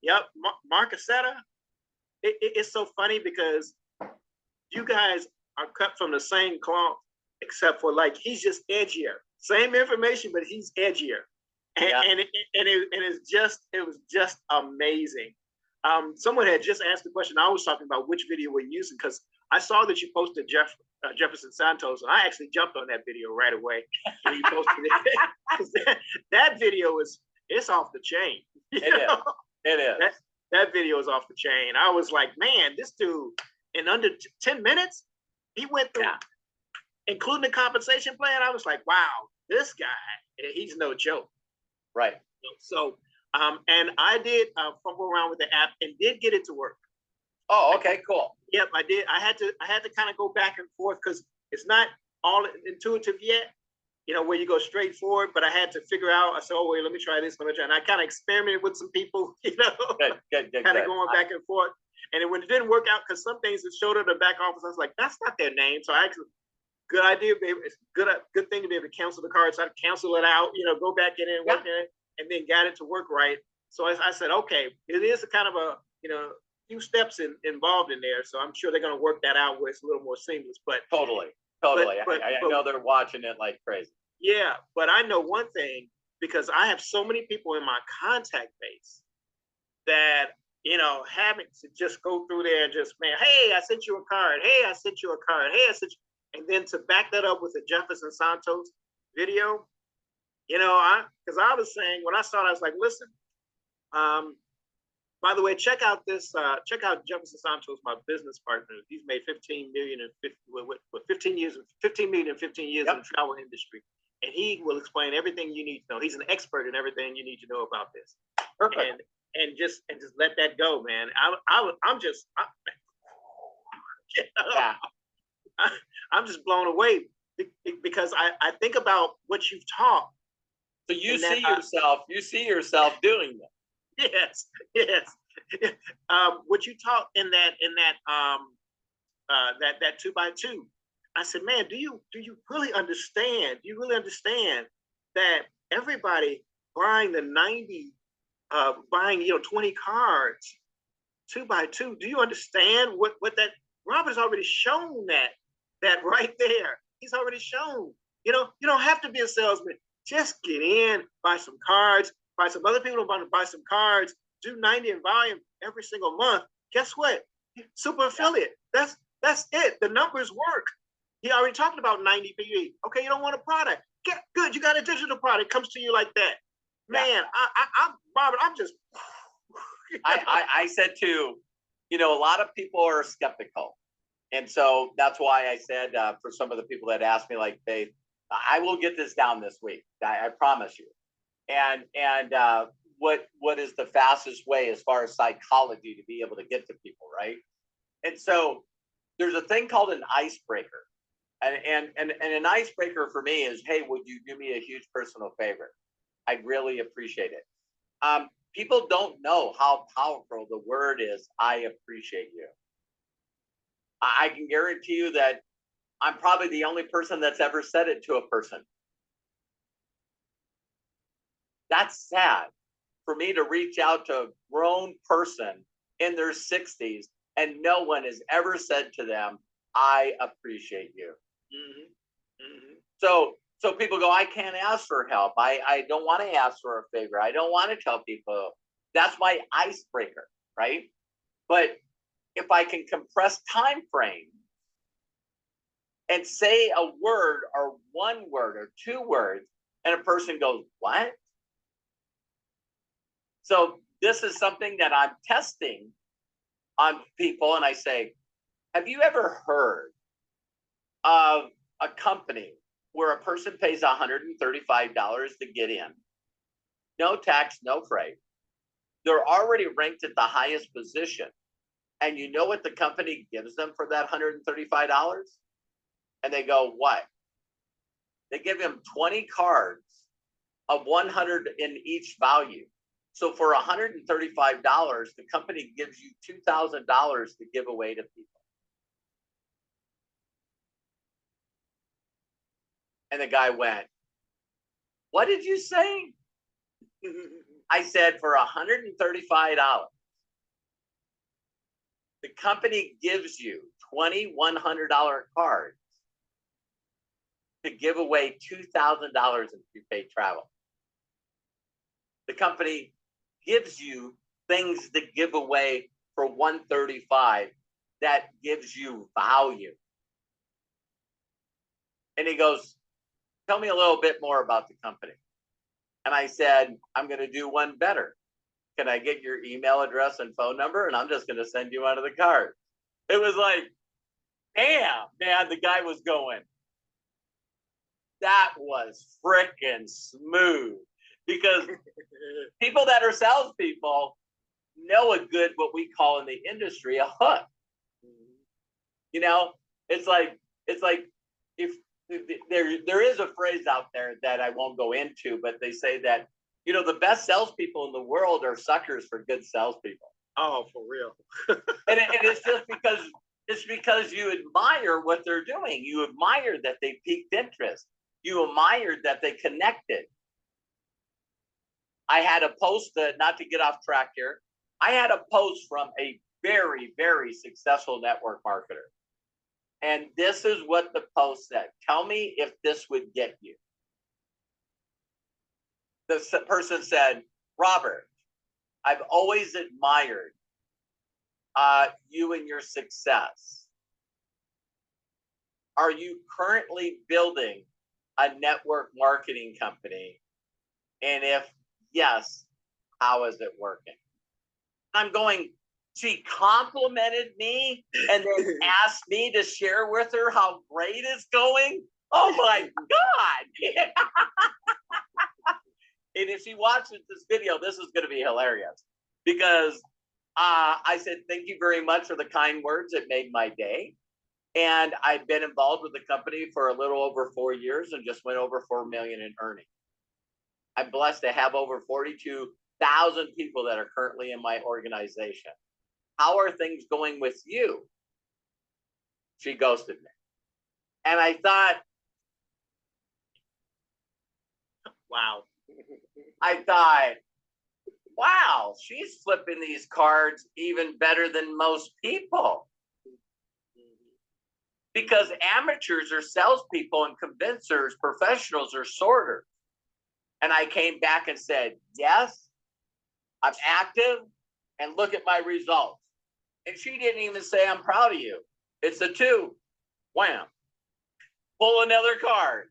Yep, Mark Aceta. It's so funny because you guys are cut from the same cloth, except for like he's just edgier. Same information, but he's edgier. it was just amazing. Someone had just asked the question. I was talking about which video we're using because I saw that you posted Jefferson Santos, and I actually jumped on that video right away when you posted it. that video it's off the chain. It is. That video is off the chain. I was like, man, this dude in under 10 minutes, he went through, including the compensation plan. I was like, wow, this guy, he's no joke. Right. So, and I did fumble around with the app and did get it to work. Oh, okay, cool. Yep, I did. I had to kind of go back and forth because it's not all intuitive yet, where you go straight forward, but I had to figure out, I said, oh, wait, let me try this, let me try. And I kind of experimented with some people, Good, kind of going back and forth. And when it didn't work out, because some things that showed up in the back office, I was like, that's not their name. So I actually, good idea, baby. It's good thing to be able to cancel the card. So I cancel it out, go back in and work in it, and then got it to work right. So I said, okay, it is a kind of a, few steps involved in there. So I'm sure they're going to work that out where it's a little more seamless. But totally. I know they're watching it like crazy. Yeah, but I know one thing, because I have so many people in my contact base that, having to just go through there and just, man, hey, I sent you a card. Hey, I sent you a card. Hey, I sent you. And then to back that up with the Jefferson Santos video, because I was saying, when I started, I was like, listen, by the way, check out Jefferson Santos, my business partner. He's made 15 million in 15 years in the travel industry. And he will explain everything you need to know. He's an expert in everything you need to know about this. Perfect. And just let that go, man. I'm just blown away because I think about what you've taught. So you see yourself doing that. Yes. What you taught in that 2x2. I said, man, do you really understand? Do you really understand that everybody buying the 90, buying 20 cards, 2x2? Do you understand what that? Robert's already shown that right there. He's already shown. You don't have to be a salesman. Just get in, buy some cards, buy some other people want to buy some cards, do 90 in volume every single month. Guess what? Super affiliate. That's it. The numbers work. He already talked about 90 PV. Okay, you don't want a product. Good. You got a digital product. Comes to you like that. Man, I'm Robert. I'm just. I said too, a lot of people are skeptical. And so that's why I said for some of the people that asked me, like, Faith, I will get this down this week. I promise you. And what is the fastest way as far as psychology to be able to get to people, right? And so there's a thing called an icebreaker. And an icebreaker for me is, hey, would you do me a huge personal favor? I'd really appreciate it. People don't know how powerful the word is, I appreciate you. I can guarantee you that I'm probably the only person that's ever said it to a person. That's sad for me to reach out to a grown person in their 60s and no one has ever said to them, I appreciate you. Mm-hmm. Mm-hmm. So people go, I can't ask for help. I don't want to ask for a favor. I don't want to tell people. That's my icebreaker, right? But if I can compress time frame and say a word or one word or two words, and a person goes, what? So this is something that I'm testing on people, and I say, have you ever heard of a company where a person pays $135 to get in? No tax, no freight. They're already ranked at the highest position. And you know what the company gives them for that $135? And they go, what? They give them 20 cards of 100 in each value. So for $135, the company gives you $2,000 to give away to people. And the guy went, what did you say? I said, for $135, the company gives you 20 $100 cards to give away $2,000 in prepaid travel. company gives you things to give away for $135 that gives you value. And he goes, tell me a little bit more about the company. And I said, I'm going to do one better. Can I get your email address and phone number? And I'm just going to send you one of the cards. It was like, damn, man, the guy was going. That was freaking smooth, because people that are salespeople know a good, what we call in the industry, a hook. You know, it's like if there is a phrase out there that I won't go into, but they say that, you know, the best salespeople in the world are suckers for good salespeople. Oh, for real. And it's just because you admire what they're doing. You admire that they piqued interest. You admired that they connected. I had a post, not to get off track here, I had a post from a very, very successful network marketer. And this is what the post said. Tell me if this would get you. The person said, Robert, I've always admired you and your success. Are you currently building a network marketing company? And if yes, how is it working? I'm going, she complimented me and then asked me to share with her how great it's going. Oh my God. And if she watches this video, this is going to be hilarious, because I said, thank you very much for the kind words. It made my day. And I've been involved with the company for a little over 4 years and just went over 4 million in earnings. I'm blessed to have over 42,000 people that are currently in my organization. How are things going with you? She ghosted me. And I thought, Wow. Wow, she's flipping these cards even better than most people. Because amateurs are salespeople and convincers, professionals are sorters. And I came back and said, yes, I'm active, and look at my results. And she didn't even say, I'm proud of you. It's a 2. Wham. Pull another card.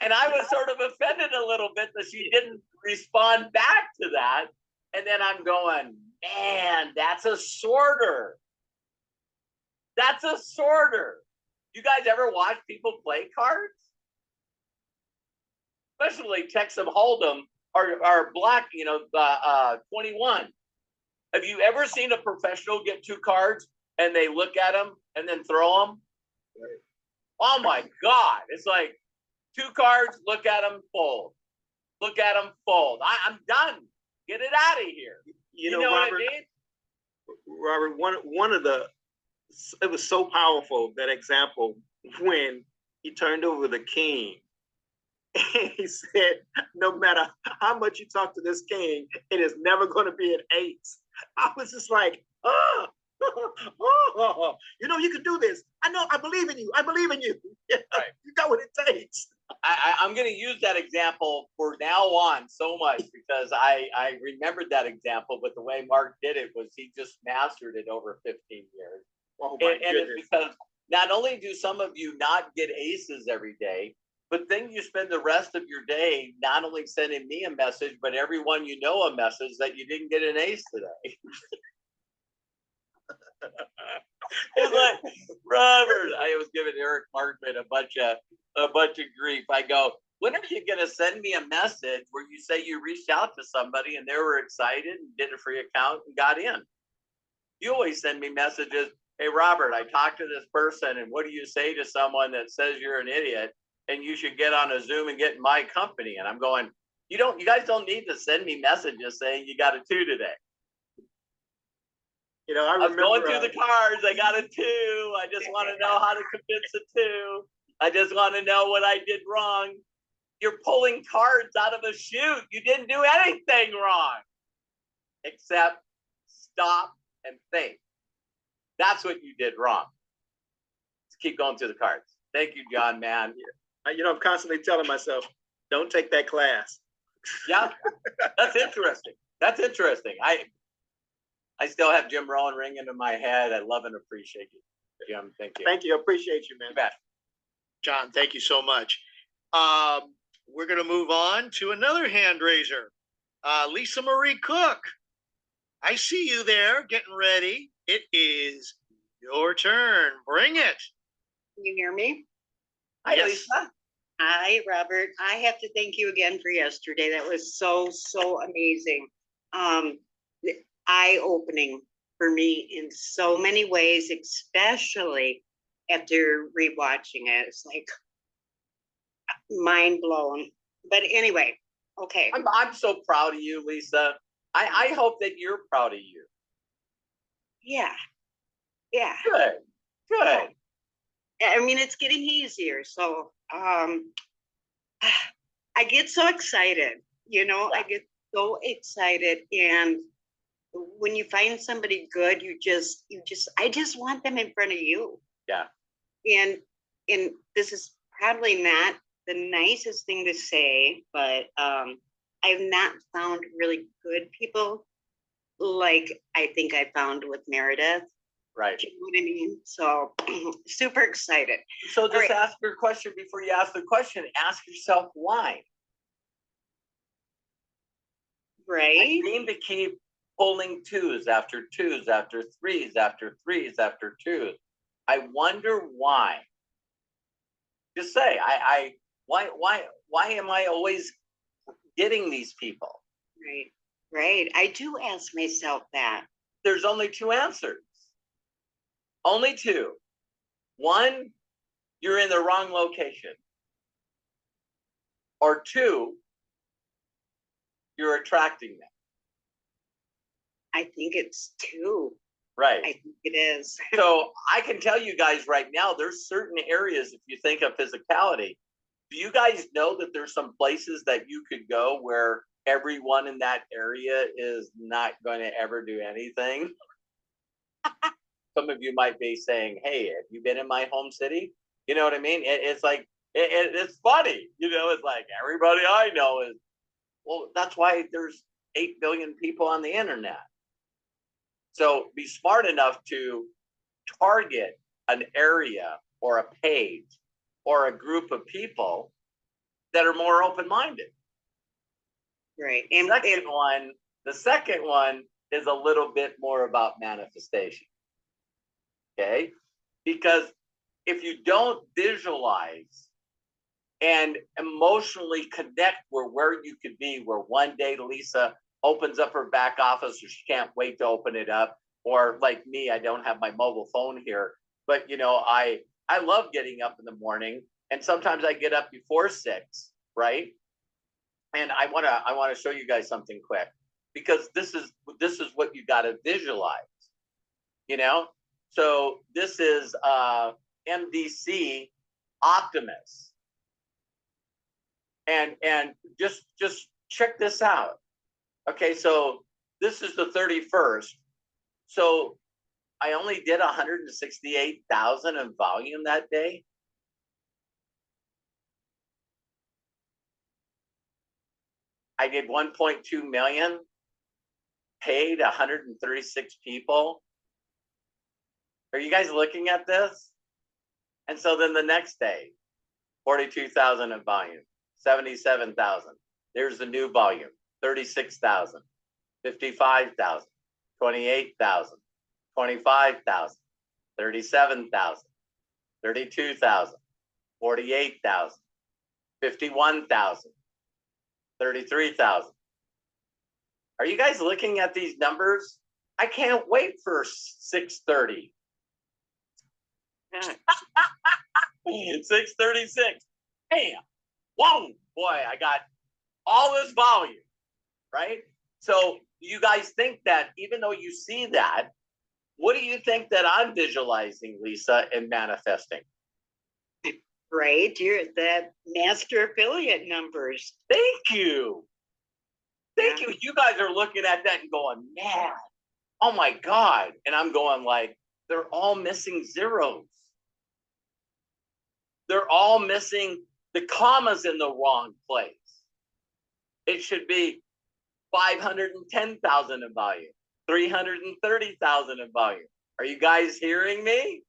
And I was sort of offended a little bit that she didn't respond back to that. And then I'm going, man, that's a sorter. That's a sorter. You guys ever watch people play cards? Especially Texas Hold'em or black, 21. Have you ever seen a professional get 2 cards and they look at them and then throw them? Oh my God. It's like 2 cards, look at them, fold. Look at them, fold. I'm done. Get it out of here. You know Robert, what I mean? Robert, one of the, it was so powerful, that example, when he turned over the king. And he said, no matter how much you talk to this king, it is never going to be an 8. I was just like, oh, you can do this. I know, I believe in you. I believe in you. Right. You got what it takes. I'm going to use that example for now on so much, because I remembered that example, but the way Mark did it was he just mastered it over 15 years. Oh my and it's because not only do some of you not get aces every day, but then you spend the rest of your day not only sending me a message, but everyone you know a message that you didn't get an ace today. It's like, Robert, I was giving Eric Markman a bunch of grief. I go, when are you going to send me a message where you say you reached out to somebody and they were excited and did a free account and got in? You always send me messages. Hey, Robert, I talked to this person, and what do you say to someone that says you're an idiot and you should get on a Zoom and get in my company? And I'm going, you guys don't need to send me messages saying you got a 2 today. I was going through the cards. I got a 2. I just want to know how to convince a 2. I just want to know what I did wrong. You're pulling cards out of a chute. You didn't do anything wrong except stop and think. That's what you did wrong. Let's keep going through the cards. Thank you, John, man. I'm constantly telling myself, don't take that class. Yeah, that's interesting. That's interesting. I still have Jim Rohn ringing in my head. I love and appreciate you, Jim. Thank you. Thank you. Appreciate you, man. You bet. John, thank you so much. We're going to move on to another hand raiser. LisaMarie Cook. I see you there getting ready. It is your turn. Bring it. Can you hear me? Hi, Yes. Lisa. Hi, Robert. I have to thank you again for yesterday. That was so, so amazing. Eye-opening for me in so many ways, especially after rewatching it. It's like mind blown. But anyway, okay. I'm so proud of you, Lisa. I hope that you're proud of you. Yeah. Yeah. Good. Good. I mean, it's getting easier. So I get so excited, I get so excited. And when you find somebody good, I just want them in front of you. Yeah. And this is probably not the nicest thing to say, but I've not found really good people like I think I found with Meredith. Right. Do you know what I mean? So super excited. So just right. ask your question before you ask the question. Ask yourself why. Right. I seem to keep pulling twos after twos after threes after threes after twos. I wonder why. Just say, why am I always getting these people? Right. Right. I do ask myself that. There's only two answers. Only two. One, you're in the wrong location. Or two, you're attracting them. I think it's two. Right. I think it is. So I can tell you guys right now, there's certain areas, if you think of physicality, do you guys know that there's some places that you could go where everyone in that area is not going to ever do anything? Some of you might be saying, hey, have you been in my home city? You know what I mean? It's like, it's funny. It's like everybody I know is, well, that's why there's 8 billion people on the internet. So be smart enough to target an area or a page or a group of people that are more open-minded. Right. The second one is a little bit more about manifestation. Okay? Because if you don't visualize and emotionally connect where you could be, where one day Lisa opens up her back office or she can't wait to open it up, or like me, I don't have my mobile phone here, but I love getting up in the morning, and sometimes I get up before 6, right? And I want to show you guys something quick, because this is what you got to visualize. So this is MDC Optimus, and just check this out. Okay, so this is the 31st. So I only did 168,000 in volume that day. I did 1.2 million, paid 136 people. Are you guys looking at this? And so then the next day, 42,000 in volume, 77,000. There's the new volume, 36,000, 55,000, 28,000, 25,000, 37,000, 32,000, 48,000, 51,000, 33,000. Are you guys looking at these numbers? I can't wait for 6:30. 6:36. Bam! Whoa, boy, I got all this volume, right? So you guys think that, even though you see that, what do you think that I'm visualizing, Lisa, and manifesting? Right. You're the master affiliate numbers. Thank you. Thank you. You guys are looking at that and going, man, oh my God. And I'm going like, they're all missing zeros. They're all missing the commas in the wrong place. It should be 510,000 in volume, 330,000 in volume. Are you guys hearing me?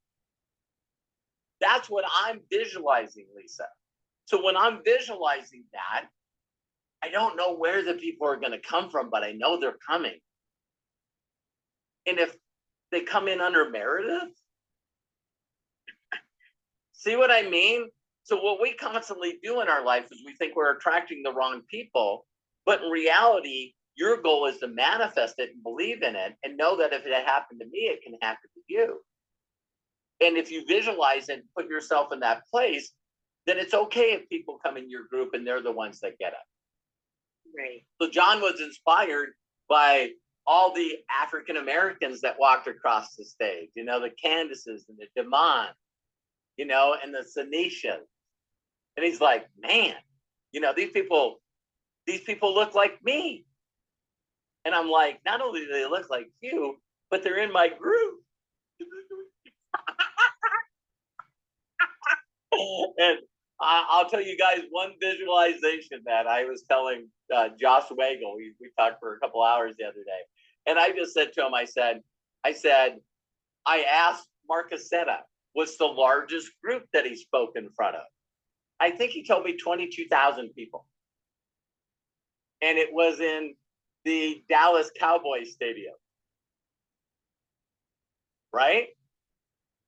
That's what I'm visualizing, Lisa. So when I'm visualizing that, I don't know where the people are going to come from, but I know they're coming. And if they come in under Meredith, see what I mean? So what we constantly do in our life is we think we're attracting the wrong people, but in reality, your goal is to manifest it and believe in it and know that if it happened to me, it can happen to you. And if you visualize and put yourself in that place, then it's okay if people come in your group and they're the ones that get it. Right. So John was inspired by all the African Americans that walked across the stage, you know, the Candaces and the Demond, you know, and the Sanishas. And he's like, man, you know, these people look like me. And I'm like, not only do they look like you, but they're in my group. And I'll tell you guys one visualization that I was telling Josh Wagle. We talked for a couple hours the other day. And I just said to him, I said, I asked Marcus Seta, what's the largest group that he spoke in front of? I think he told me 22,000 people. And it was in the Dallas Cowboys Stadium. Right?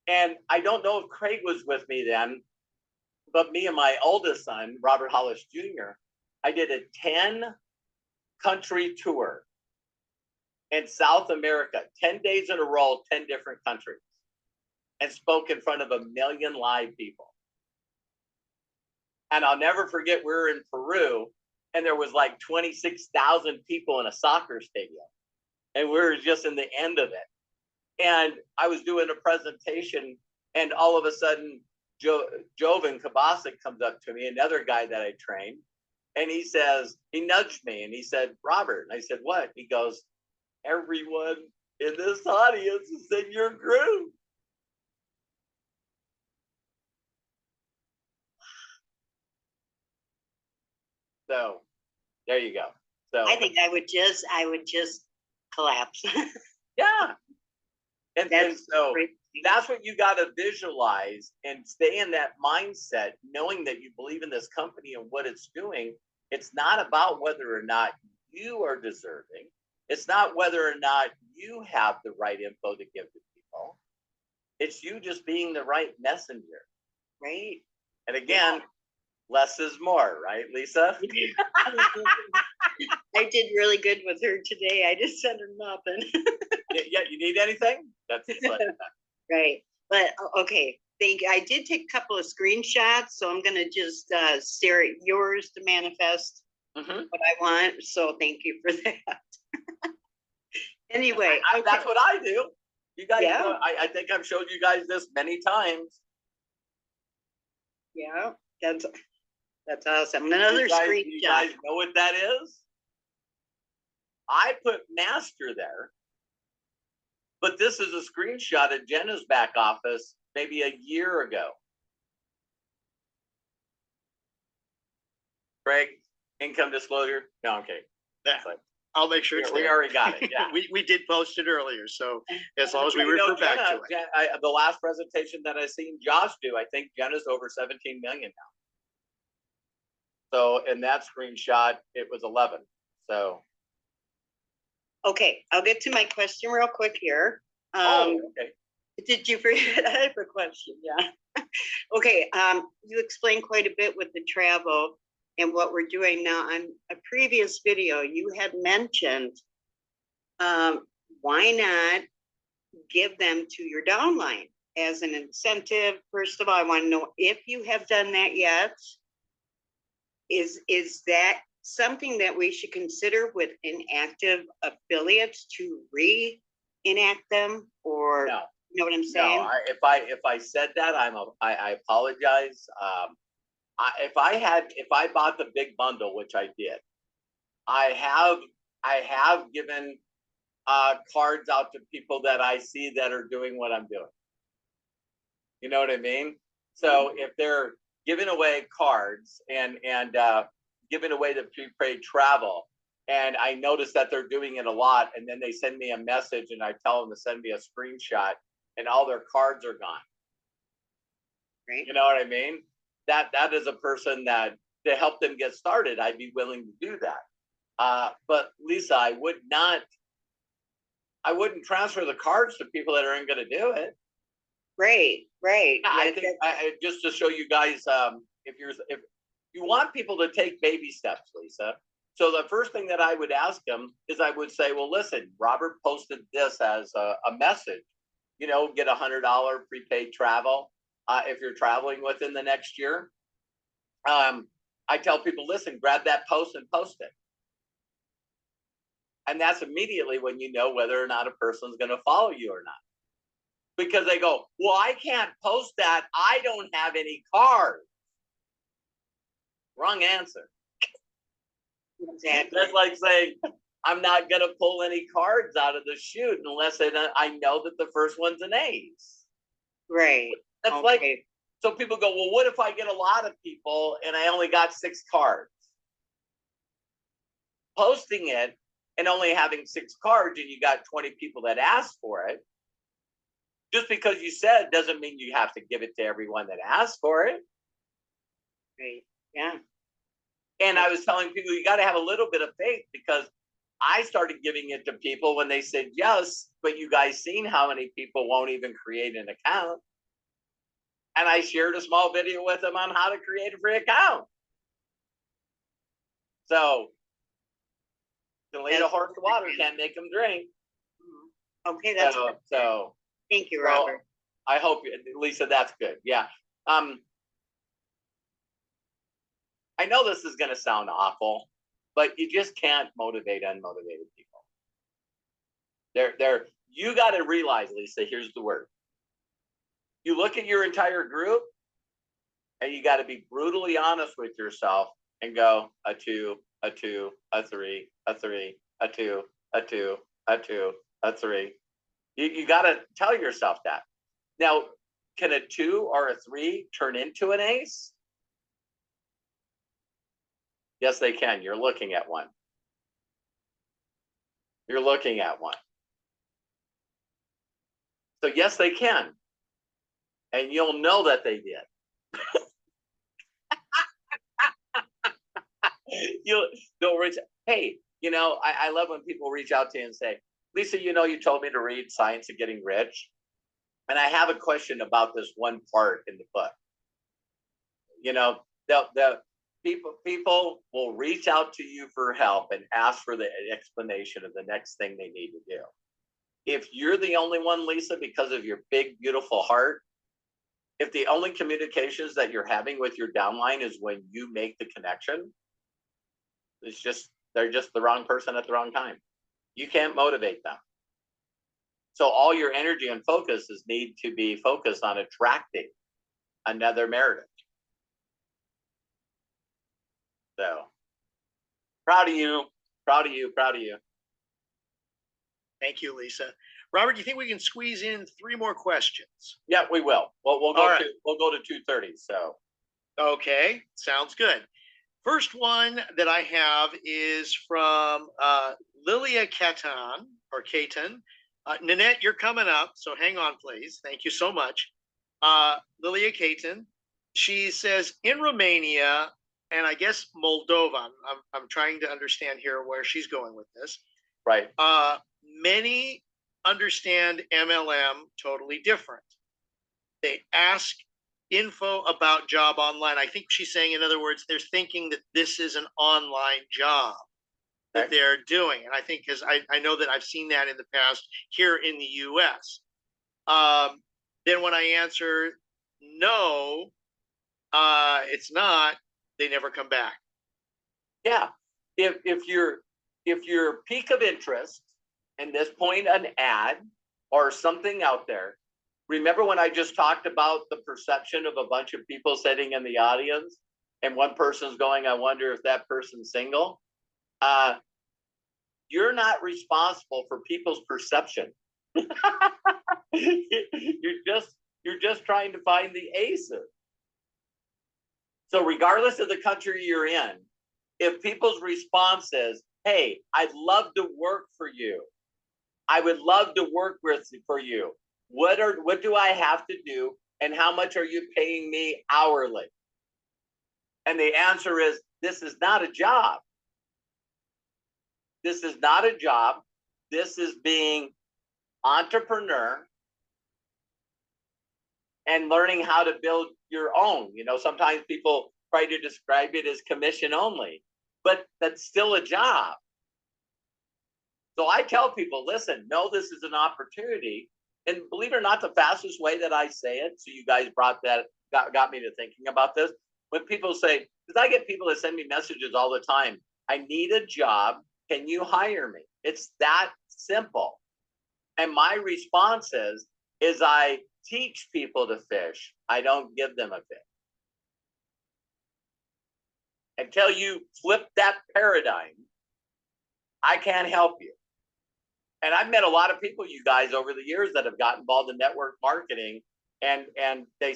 And I don't know if Craig was with me then, but me and my oldest son, Robert Hollis Jr., I did a 10-country tour in South America, 10 days in a row, 10 different countries, and spoke in front of 1 million live people. And I'll never forget, we were in Peru, and there was like 26,000 people in a soccer stadium. And we were just in the end of it. And I was doing a presentation, and all of a sudden, Jovan Kabasic comes up to me, another guy that I trained, and he says, he nudged me, and he said, Robert. And I said, what? He goes, everyone in this audience is in your group. So there you go. So I think I would just collapse. yeah. And so great. that's what you got to visualize and stay in that mindset, knowing that you believe in this company and what it's doing. It's not about whether or not you are deserving. It's not whether or not you have the right info to give to people. It's you just being the right messenger. Right. And again, less is more, right, Lisa? I did really good with her today. I just sent her nothing. Yeah, you need anything? That's Right. But okay, thank you. I did take a couple of screenshots, so I'm gonna just stare at yours to manifest what I want. So thank you for that. Anyway, that's what I do. You guys Yeah. know, I think I've showed you guys this many times. yeah, that's awesome. Another You screenshot. guys know what that is? I put master there, but this is a screenshot of Jenna's back office maybe a year ago. Craig, income disclosure? No, okay. Yeah. Like, I'll make sure it's we there. already got it. Yeah. We did post it earlier, so as long as we You know, refer back Jenna, to it. the last presentation that I seen Josh do, I think Jenna's over 17 million now. So in that screenshot, it was 11. So. Okay, I'll get to my question real quick here. Okay. Did you forget? I have a question. Yeah. Okay. You explained quite a bit with the travel and what we're doing now. On a previous video, you had mentioned why not give them to your downline as an incentive. First of all, I want to know if you have done that yet. Is that something that we should consider with inactive affiliates to re-enact them, or No. you know what I'm saying? No, if I said that, I apologize. If I bought the big bundle, which I did, I have given cards out to people that I see that are doing what I'm doing. You know what I mean? So if they're giving away cards and giving away the prepaid travel. And I noticed that they're doing it a lot. And then they send me a message and I tell them to send me a screenshot and all their cards are gone. Right. You know what I mean? That is a person that to help them get started, I'd be willing to do that. But Lisa, I wouldn't transfer the cards to people that aren't going to do it. Right. I think just to show you guys, if you want people to take baby steps, Lisa. So the first thing that I would ask them is I would say, well, listen, Robert posted this as a message, you know, get $100 prepaid travel if you're traveling within the next year. I tell people, listen, grab that post and post it. And that's immediately when you know whether or not a person's going to follow you or not. Because they go, well, I can't post that. I don't have any cards. Wrong answer. Exactly. That's like saying, I'm not going to pull any cards out of the chute unless I know that the first one's an ace. Right. That's Okay. like, so people go, well, what if I get a lot of people and I only got 6 cards? Posting it and only having 6 cards and you got 20 people that asked for it, just because you said doesn't mean you have to give it to everyone that asked for it. Right. Yeah. And I was telling people, you got to have a little bit of faith, because I started giving it to people when they said yes, but you guys seen how many people won't even create an account. And I shared a small video with them on how to create a free account. So to lead a horse to water can't make them drink. Okay, that's so thank you, Robert. I hope, Lisa, that's good. Yeah. I know this is going to sound awful, but you just can't motivate unmotivated people. You got to realize, Lisa, here's the word. You look at your entire group and you got to be brutally honest with yourself and go a 2, a 2, a 3, a 3, a 2, a 2, a 2, a 3. You got to tell yourself that. Now, can a 2 or a 3 turn into an ace? Yes, they can. You're looking at one. You're looking at one. So yes, they can. And you'll know that they did. They'll reach, hey, you know, I love when people reach out to you and say, Lisa, you know, you told me to read Science of Getting Rich. And I have a question about this one part in the book. You know, the people will reach out to you for help and ask for the explanation of the next thing they need to do. If you're the only one, Lisa, because of your big, beautiful heart, if the only communications that you're having with your downline is when you make the connection, they're just the wrong person at the wrong time. You can't motivate them. So all your energy and focuses need to be focused on attracting another Meredith. So proud of you, proud of you, proud of you. Thank you, Lisa. Robert, do you think we can squeeze in 3 more questions? Yeah, we will. We'll go right. We'll go to 2:30. So okay, sounds good. First one that I have is from Lilia Catan or Caton. Nanette, you're coming up, so hang on, please. Thank you so much. Lilia Caton. She says, in Romania, and I guess Moldova, I'm trying to understand here where she's going with this. Right. Many understand MLM totally different. They ask info about job online. I think she's saying, in other words, they're thinking that this is an online job that they're doing. And I think, because I know that I've seen that in the past here in the US. Then when I answer, no, it's not, they never come back. Yeah. If your peak of interest, and this point an ad or something out there, remember when I just talked about the perception of a bunch of people sitting in the audience and one person's going, I wonder if that person's single? You're not responsible for people's perception. You're just trying to find the aces. So regardless of the country you're in, if people's response is, hey, I'd love to work for you. I would love to work for you. What do I have to do, and how much are you paying me hourly? And the answer is, this is not a job. This is not a job. This is being entrepreneur and learning how to build your own. You know, sometimes people try to describe it as commission only, but that's still a job. So I tell people, listen, no, this is an opportunity. And believe it or not, the fastest way that I say it, so you guys got me to thinking about this. When people say, because I get people that send me messages all the time, I need a job, can you hire me? It's that simple. And my response is I teach people to fish. I don't give them a fish. Until you flip that paradigm, I can't help you. And I've met a lot of people, you guys, over the years that have got involved in network marketing, and they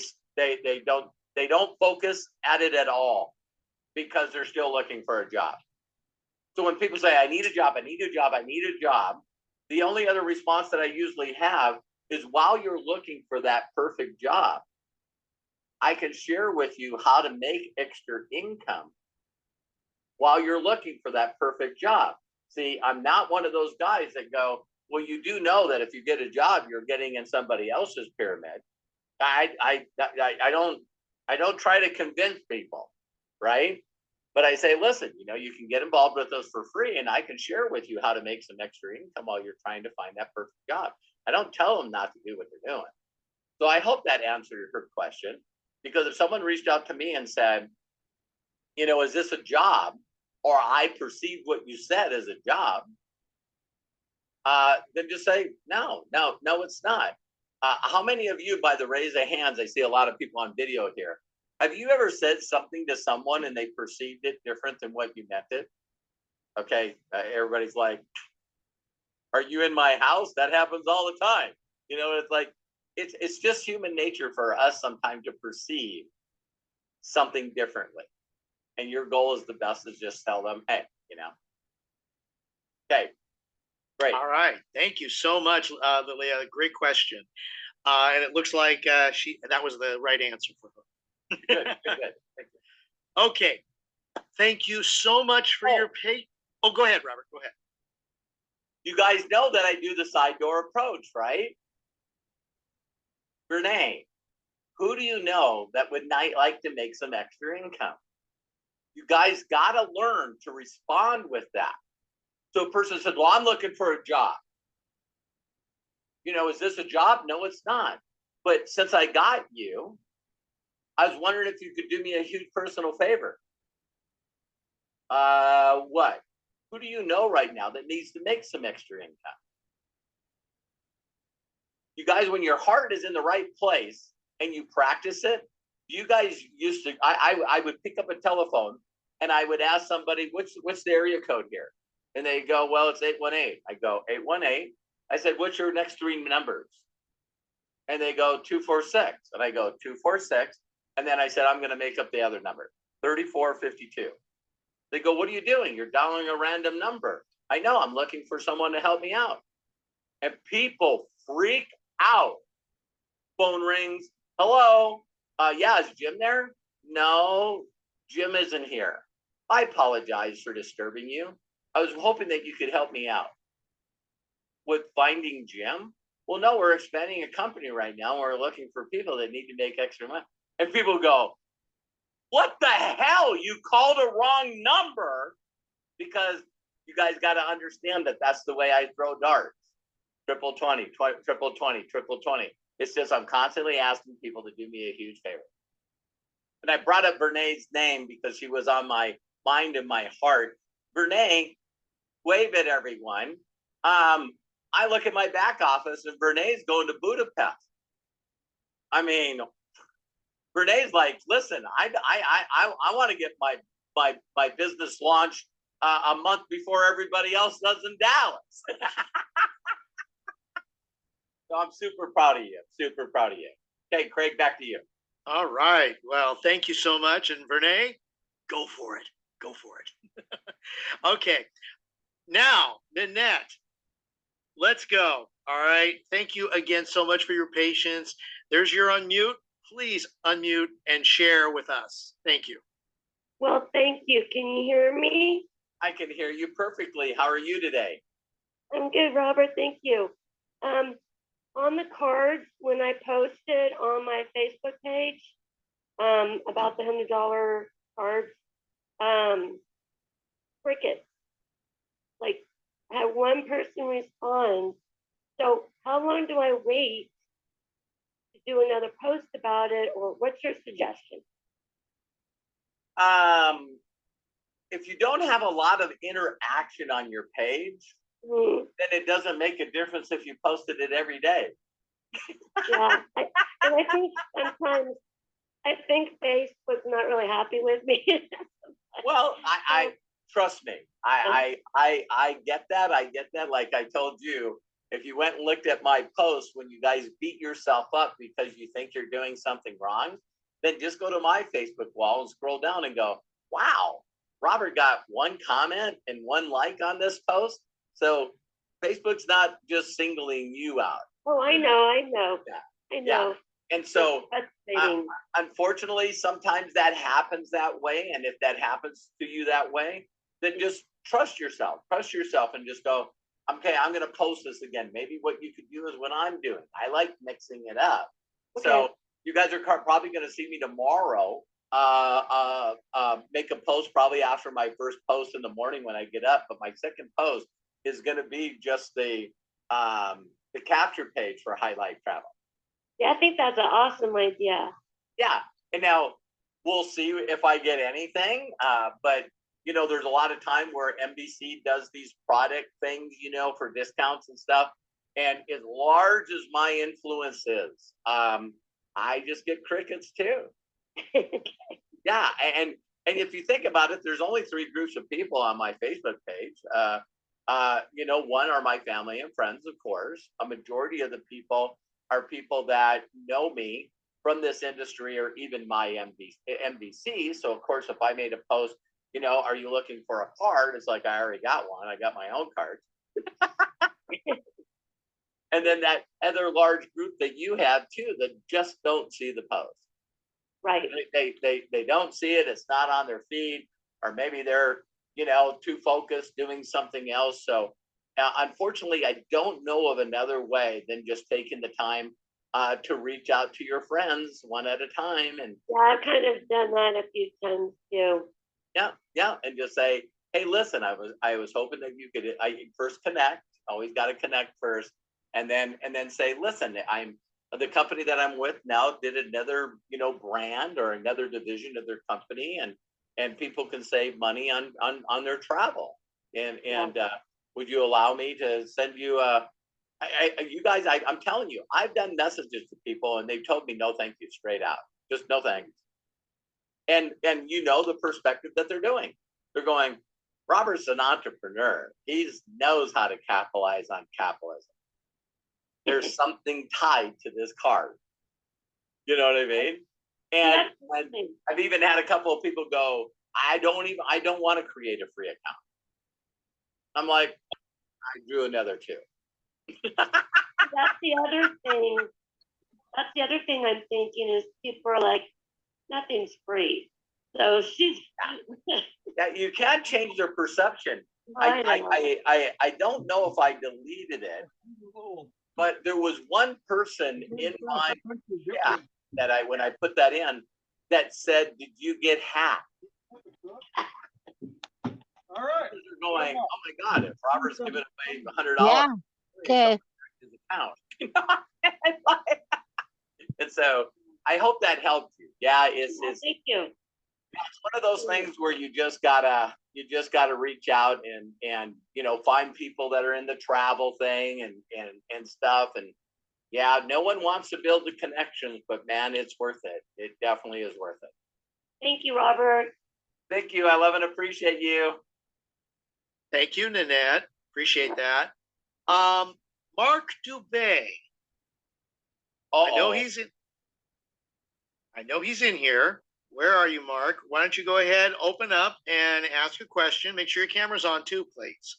don't focus at it at all because they're still looking for a job. So when people say, I need a job, I need a job, I need a job, the only other response that I usually have is, while you're looking for that perfect job, I can share with you how to make extra income while you're looking for that perfect job. See, I'm not one of those guys that go, well, you do know that if you get a job, you're getting in somebody else's pyramid. I don't try to convince people, right? But I say, listen, you know, you can get involved with us for free, and I can share with you how to make some extra income while you're trying to find that perfect job. I don't tell them not to do what they're doing. So I hope that answered your question, because if someone reached out to me and said, you know, is this a job? Or I perceived what you said as a job, then just say, no, it's not. How many of you, by the raise of hands, I see a lot of people on video here, have you ever said something to someone and they perceived it different than what you meant it? Okay, everybody's like, are you in my house? That happens all the time. You know, it's like, it's just human nature for us sometimes to perceive something differently. And your goal is the best is just tell them, hey, you know. Okay, great. All right, thank you so much, Lilia. Great question, and it looks like that was the right answer for her. Good. Thank you. Okay, thank you so much for your pay. Oh, go ahead, Robert. Go ahead. You guys know that I do the side door approach, right? Renee, who do you know that would like to make some extra income? You guys got to learn to respond with that. So a person said, well, I'm looking for a job. You know, is this a job? No, it's not. But since I got you, I was wondering if you could do me a huge personal favor. What? Who do you know right now that needs to make some extra income? You guys, when your heart is in the right place and you practice it, you guys used to, I would pick up a telephone and I would ask somebody, what's the area code here? And they go, well, it's 818. I go, 818. I said, what's your next three numbers? And they go, 246. And I go, 246. And then I said, I'm going to make up the other number, 3452. They go, what are you doing? You're dialing a random number. I know, I'm looking for someone to help me out. And people freak out. Phone rings. Hello. Yeah, is Jim there? No, Jim isn't here. I apologize for disturbing you. I was hoping that you could help me out with finding Jim. Well, no, we're expanding a company right now. We're looking for people that need to make extra money. And people go, what the hell? You called a wrong number. Because you guys got to understand that that's the way I throw darts. Triple 20, triple 20, triple 20. It's just I'm constantly asking people to do me a huge favor. And I brought up Bernae's name because she was on my mind and my heart. Bernae, wave at everyone. I look at my back office and Bernae's going to Budapest. I mean, Bernae's like, listen, I want to get my business launched a month before everybody else does in Dallas. So I'm super proud of you. Super proud of you. Okay, Craig, back to you. All right. Well, thank you so much. And Vernay, go for it. Go for it. Okay. Now, Nanette, let's go. All right. Thank you again so much for your patience. There's your unmute. Please unmute and share with us. Thank you. Well, thank you. Can you hear me? I can hear you perfectly. How are you today? I'm good, Robert. Thank you. On the cards, when I posted on my Facebook page about the $100 cards, crickets. Like, I had one person respond. So, how long do I wait to do another post about it, or what's your suggestion? If you don't have a lot of interaction on your page, then it doesn't make a difference if you posted it every day. Yeah, and I think sometimes Facebook's not really happy with me. Well, I trust me. I get that. I get that. Like I told you, if you went and looked at my post when you guys beat yourself up because you think you're doing something wrong, then just go to my Facebook wall and scroll down and go, wow, Robert got one comment and one like on this post. So Facebook's not just singling you out. Oh, I know. Yeah. I know. Yeah. And so, Frustrating. unfortunately, sometimes that happens that way. And if that happens to you that way, then just trust yourself and just go, okay, I'm going to post this again. Maybe what you could do is what I'm doing. I like mixing it up. Okay. So you guys are probably going to see me tomorrow make a post probably after my first post in the morning when I get up. But my second post is going to be just the capture page for Highlight Travel. Yeah, I think that's an awesome idea. Yeah. And now we'll see if I get anything. But, you know, there's a lot of time where NBC does these product things, you know, for discounts and stuff. And as large as my influence is, I just get crickets too. Yeah. And if you think about it, there's only 3 groups of people on my Facebook page. You know, one are my family and friends, of course. A majority of the people are people that know me from this industry or even my MBC. So, of course, if I made a post, you know, are you looking for a card? It's like, I already got one. I got my own card. And then that other large group that you have, too, that just don't see the post. Right. They don't see it. It's not on their feed, or maybe they're, you know, too focused doing something else. So unfortunately, I don't know of another way than just taking the time to reach out to your friends one at a time. And yeah, I've kind of done that a few times too. Yeah, and just say, hey, listen, I was hoping that you could first connect. Always got to connect first, and then say, listen, I'm the company that I'm with now did another, you know, brand or another division of their company, and people can save money on their travel. And would you allow me to send you you guys, I'm telling you, I've done messages to people and they've told me no thank you straight out. Just no thanks. And you know the perspective that they're doing. They're going, Robert's an entrepreneur. He knows how to capitalize on capitalism. There's something tied to this card. You know what I mean? And I've even had a couple of people go, I don't want to create a free account. I'm like, I drew another 2. That's the other thing. That's the other thing I'm thinking is people are like, nothing's free. So she's yeah, you can't change their perception. I don't know if I deleted it, but there was one person in my that when I put that in that said, did you get hacked? All right. They're going, oh my God, if Robert's giving away $100 Yeah. Okay. his account. And so I hope that helped you. Yeah, it's thank you. It's one of those things where you just gotta reach out and you know, find people that are in the travel thing and stuff. And yeah, no one wants to build the connections, but man, it's worth it. It definitely is worth it. Thank you, Robert. Thank you. I love and appreciate you. Thank you, Nanette. Appreciate that. Mark Dubé. I know he's in here. Where are you, Mark? Why don't you go ahead, open up and ask a question. Make sure your camera's on too, please.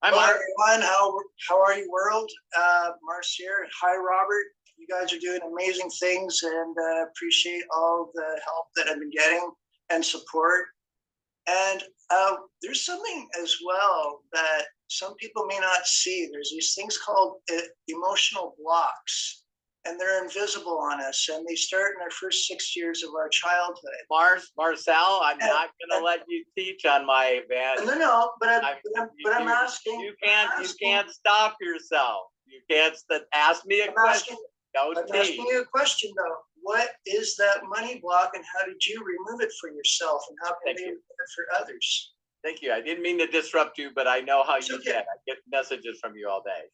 Hi, Hello, Mark. everyone. How are you, world? Mark's here. Hi, Robert. You guys are doing amazing things, and appreciate all the help that I've been getting and support. And there's something as well that some people may not see. There's these things called emotional blocks, and they're invisible on us, and they start in our first 6 years of our childhood. Marcel, I'm not going to let you teach on my event. No, but I'm asking. You can't stop yourself. You can't ask me a question. I'm asking you a question though. What is that money block, and how did you remove it for yourself, and how can you remove it for others? Thank you. I didn't mean to disrupt you, but I know how you get. I get messages from you all day.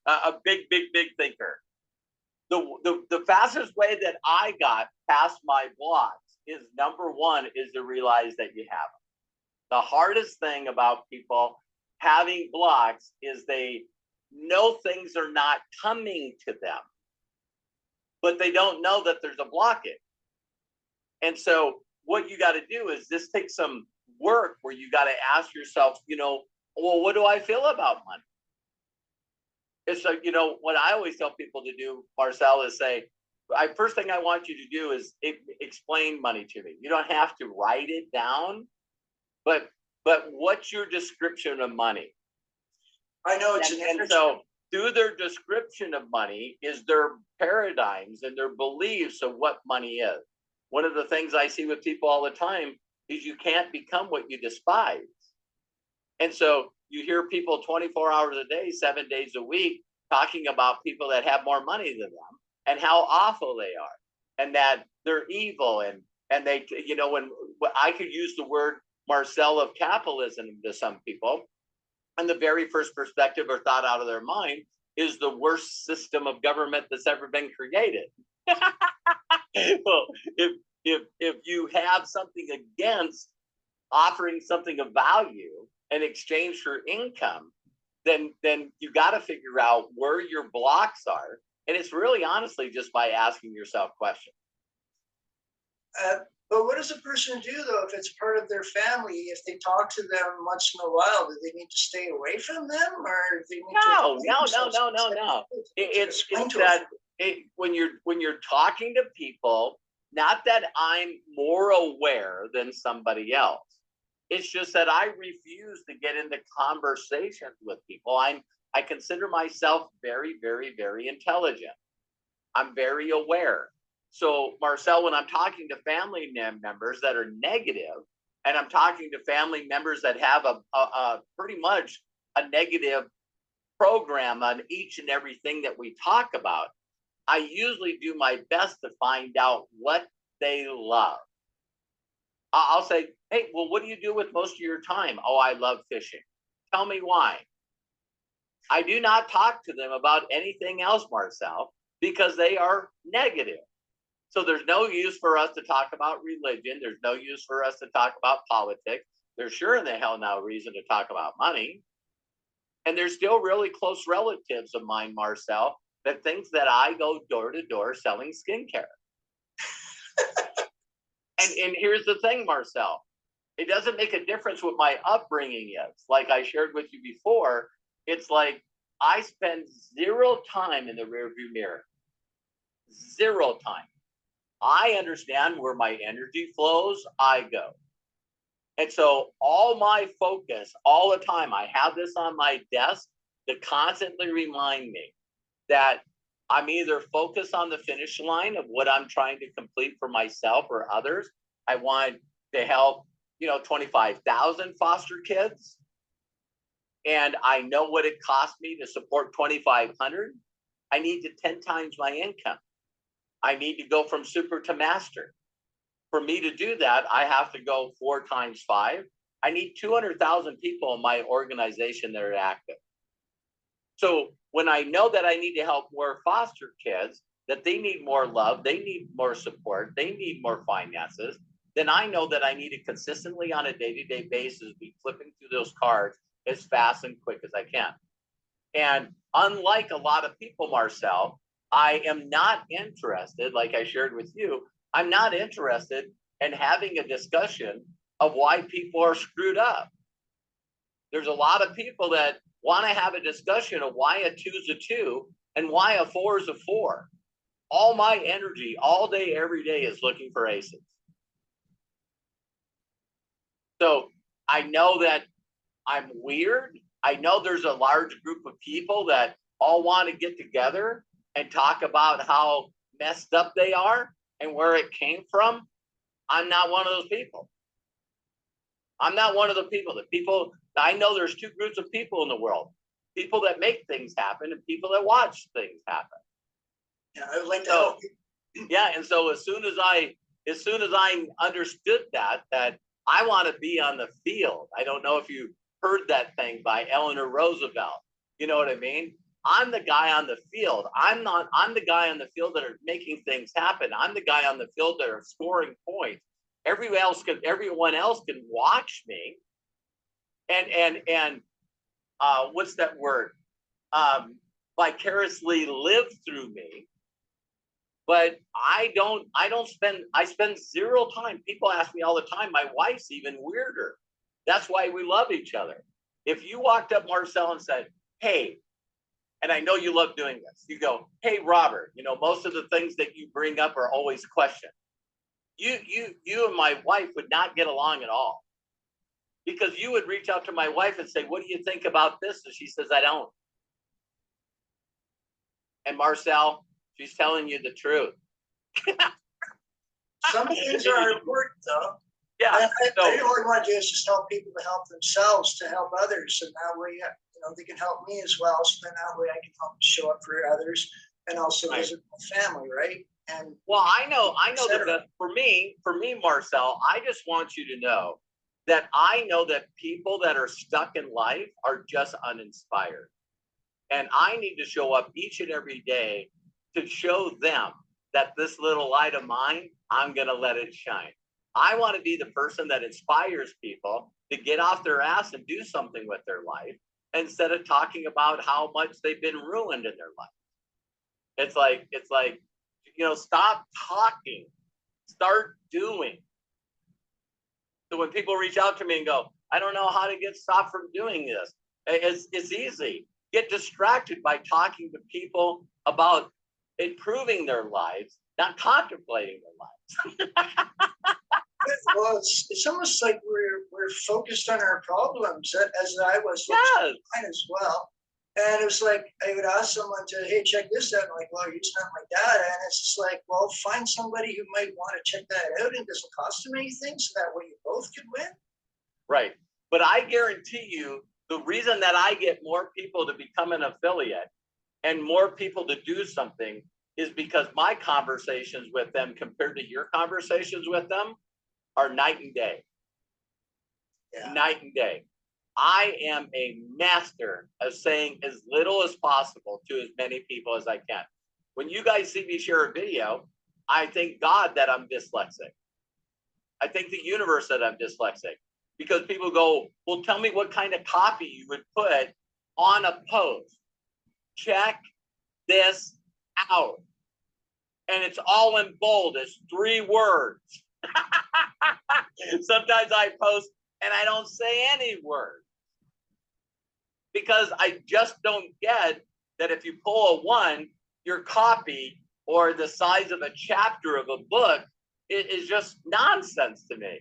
A big thinker. The fastest way that I got past my blocks is, number one, is to realize that you have them. The hardest thing about people having blocks is they know things are not coming to them, but they don't know that there's a blockage. And so what you got to do is this takes some work where you got to ask yourself, well, what do I feel about money? It's like, what I always tell people to do, Marcel, is say, first thing I want you to do is explain money to me. You don't have to write it down, but what's your description of money? I know it's an energy. So through their description of money is their paradigms and their beliefs of what money is. One of the things I see with people all the time is you can't become what you despise. And so you hear people 24 hours a day, 7 days a week, talking about people that have more money than them and how awful they are and that they're evil. And they, when I could use the word, Marcel, of capitalism to some people, and the very first perspective or thought out of their mind is the worst system of government that's ever been created. Well, if you have something against offering something of value in exchange for income, then you got to figure out where your blocks are. And it's really honestly just by asking yourself questions. But what does a person do though if it's part of their family? If they talk to them once in a while, do they need to stay away from them, or do they need No. It's that when you're talking to people, not that I'm more aware than somebody else. It's just that I refuse to get into conversations with people. I consider myself very, very, very intelligent. I'm very aware. So, Marcel, when I'm talking to family members that are negative, and I'm talking to family members that have a pretty much a negative program on each and everything that we talk about, I usually do my best to find out what they love. I'll say, hey, well, what do you do with most of your time? Oh, I love fishing. Tell me why. I do not talk to them about anything else, Marcel, because they are negative. So there's no use for us to talk about religion. There's no use for us to talk about politics. There's sure in the hell no reason to talk about money. And there's still really close relatives of mine, Marcel, that thinks that I go door to door selling skincare. And here's the thing, Marcel, it doesn't make a difference what my upbringing is. Like I shared with you before, it's like I spend zero time in the rearview mirror. Zero time. I understand where my energy flows, I go. And so all my focus, all the time, I have this on my desk to constantly remind me that I'm either focused on the finish line of what I'm trying to complete for myself or others. I want to help, 25,000 foster kids. And I know what it cost me to support 2,500. I need to 10 times my income. I need to go from super to master. For me to do that, I have to go 4 times 5. I need 200,000 people in my organization that are active. So when I know that I need to help more foster kids, that they need more love, they need more support, they need more finances, then I know that I need to consistently on a day-to-day basis be flipping through those cards as fast and quick as I can. And unlike a lot of people, Marcel, I am not interested, like I shared with you, I'm not interested in having a discussion of why people are screwed up. There's a lot of people that want to have a discussion of why a 2 is a 2 and why a 4 is a 4. All my energy all day, every day is looking for aces. So I know that I'm weird. I know there's a large group of people that all want to get together and talk about how messed up they are and where it came from. I'm not one of those people. I'm not one of the people. The people, I know there's two groups of people in the world. People that make things happen and people that watch things happen. Yeah, I would like to help you. Yeah, and so as soon as I understood that I want to be on the field. I don't know if you heard that thing by Eleanor Roosevelt. You know what I mean? I'm the guy on the field. I'm the guy on the field that are making things happen. I'm the guy on the field that are scoring points. Everyone else can watch me and what's that word? Vicariously live through me. But I spend zero time. People ask me all the time, my wife's even weirder. That's why we love each other. If you walked up, Marcel, and said, hey, and I know you love doing this, you go, hey, Robert, you know, most of the things that you bring up are always questioned. You and my wife would not get along at all. Because you would reach out to my wife and say, what do you think about this? And she says, I don't. And Marcel, she's telling you the truth. Some things are important, though. Yeah. I really want to do is just help people to help themselves, to help others, and that way, you know, they can help me as well. So then that way, I can help show up for others and also visit my family, right? And well, I know that for me, Marcel, I just want you to know that I know that people that are stuck in life are just uninspired, and I need to show up each and every day to show them that this little light of mine, I'm going to let it shine. I want to be the person that inspires people to get off their ass and do something with their life instead of talking about how much they've been ruined in their life. It's like, you know, stop talking, start doing. So when people reach out to me and go, I don't know how to get stopped from doing this, it's easy. Get distracted by talking to people about improving their lives, not contemplating their lives. well, it's almost like we're focused on our problems, as I was Yes. mine as well. And it was like I would ask someone to, hey, check this out. I'm like, well, you're just not my data. And it's just like, well, find somebody who might want to check that out, and it doesn't cost them anything, so that way you both could win. Right. But I guarantee you, the reason that I get more people to become an affiliate and more people to do something is because my conversations with them compared to your conversations with them are night and day. Yeah. Night and day. I am a master of saying as little as possible to as many people as I can. When you guys see me share a video, I thank God that I'm dyslexic. I thank the universe that I'm dyslexic, because people go, well, tell me what kind of copy you would put on a post. Check this out. And it's all in bold. It's 3 words. Sometimes I post and I don't say any word, because I just don't get that if you pull a 1, your copy or the size of a chapter of a book is just nonsense to me.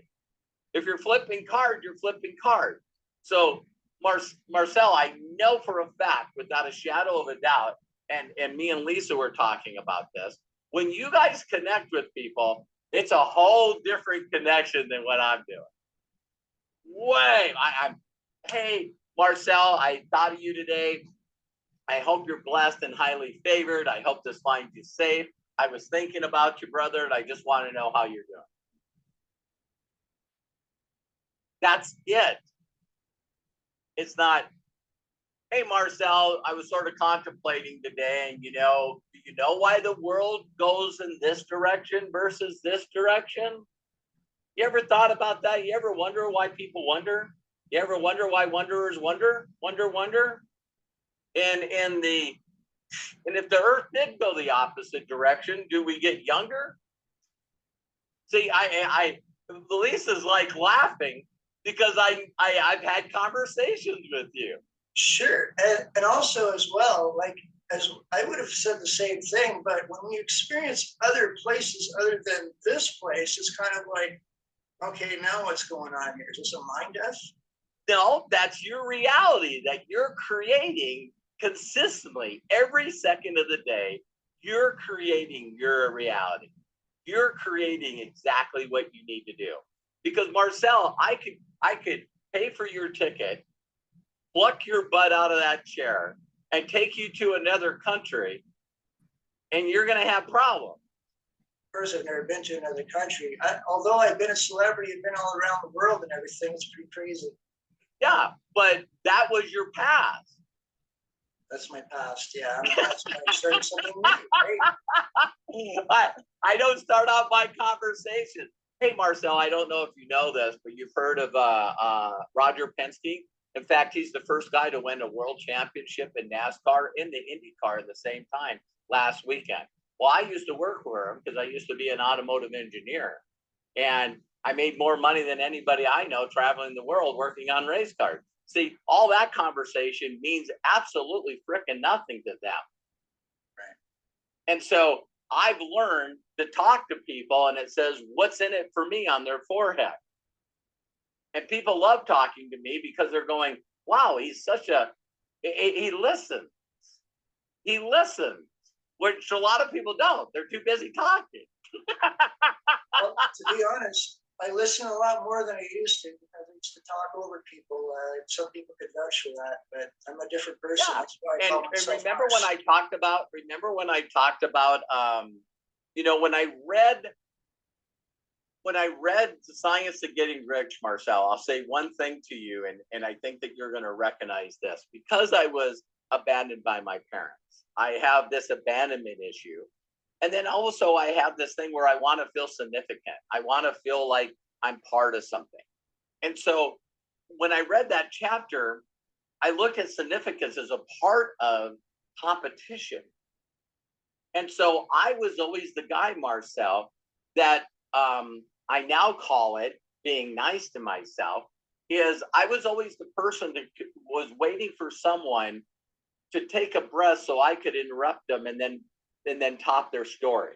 If you're flipping card, you're flipping card. So Marcel, I know for a fact, without a shadow of a doubt, and me and Lisa were talking about this, when you guys connect with people, it's a whole different connection than what I'm doing. Hey, Marcel, I thought of you today. I hope you're blessed and highly favored. I hope this finds you safe. I was thinking about you, brother, and I just want to know how you're doing. That's it. It's not, hey, Marcel, I was sort of contemplating today, and do you know why the world goes in this direction versus this direction? You ever thought about that? You ever wonder why people wonder? You ever wonder why wanderers wonder? In the And if the Earth did go the opposite direction, do we get younger? See, Lisa's like laughing because I've had conversations with you. Sure, and also as well, like as I would have said the same thing, but when we experience other places other than this place, it's kind of like, okay, now what's going on here? Is this a mind F? No, that's your reality that you're creating consistently every second of the day. You're creating your reality. You're creating exactly what you need to do. Because Marcel, I could pay for your ticket, pluck your butt out of that chair, and take you to another country, and you're going to have problems. First, I've never been to another country. Although I've been a celebrity, I've been all around the world and everything. It's pretty crazy. Yeah, but that was your past. That's my past. Yeah, I'm starting something new. Right? I don't start off my conversation. Hey, Marcel, I don't know if you know this, but you've heard of Roger Penske. In fact, he's the first guy to win a world championship in NASCAR in the IndyCar at the same time last weekend. Well, I used to work for him because I used to be an automotive engineer. And I made more money than anybody I know traveling the world working on race cars. See, all that conversation means absolutely frickin' nothing to them. Right. And so I've learned to talk to people and it says, what's in it for me on their forehead? And people love talking to me because they're going, wow, he's such he listens. He listens, which a lot of people don't. They're too busy talking. Well, to be honest, I listen a lot more than I used to because I used to talk over people. Some people could vouch for that, but I'm a different person. Yeah. That's why I call myself remember when I talked about, you know, when I read The Science of Getting Rich, Marcel, I'll say one thing to you, and I think that you're going to recognize this. Because I was abandoned by my parents, I have this abandonment issue. And then also I have this thing where I want to feel significant. I want to feel like I'm part of something. And so when I read that chapter, I look at significance as a part of competition. And so I was always the guy, Marcel, that I now call it being nice to myself, is I was always the person that was waiting for someone to take a breath so I could interrupt them and then top their story.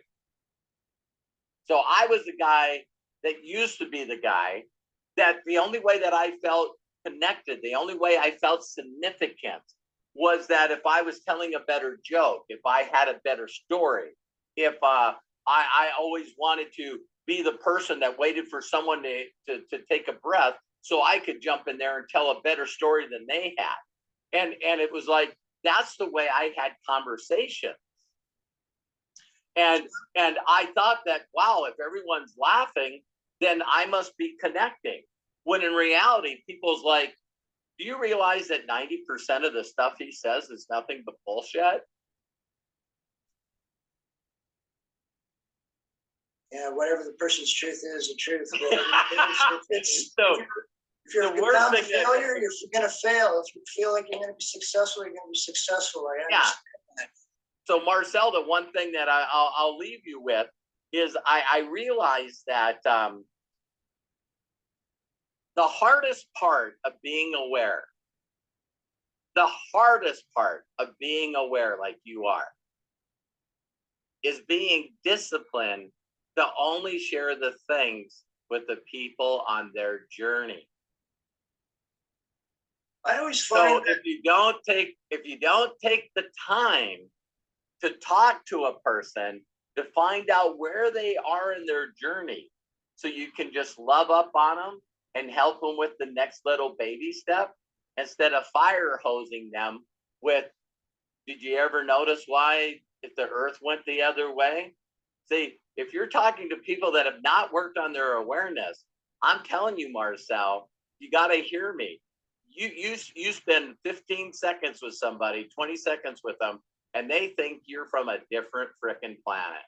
So I was the guy that used to be the guy that the only way that I felt connected, the only way I felt significant was that if I was telling a better joke, if I had a better story, if I always wanted to be the person that waited for someone to take a breath so I could jump in there and tell a better story than they had. And it was like, that's the way I had conversations. And I thought that, wow, if everyone's laughing, then I must be connecting. When in reality, people's like, do you realize that 90% of the stuff he says is nothing but bullshit? Yeah, whatever the person's truth is, the truth. If you're the worst thing failure, you're going to fail. If you feel like you're going to be successful, you're going to be successful. I understand that. So Marcel, the one thing that I'll leave you with is I realized that the hardest part of being aware, like you are, is being disciplined to only share the things with the people on their journey. I always find so if you don't take the time to talk to a person to find out where they are in their journey, so you can just love up on them and help them with the next little baby step instead of fire hosing them with, did you ever notice why if the earth went the other way? See, if you're talking to people that have not worked on their awareness, I'm telling you, Marcel, you got to hear me. You spend 15 seconds with somebody, 20 seconds with them, and they think you're from a different frickin' planet.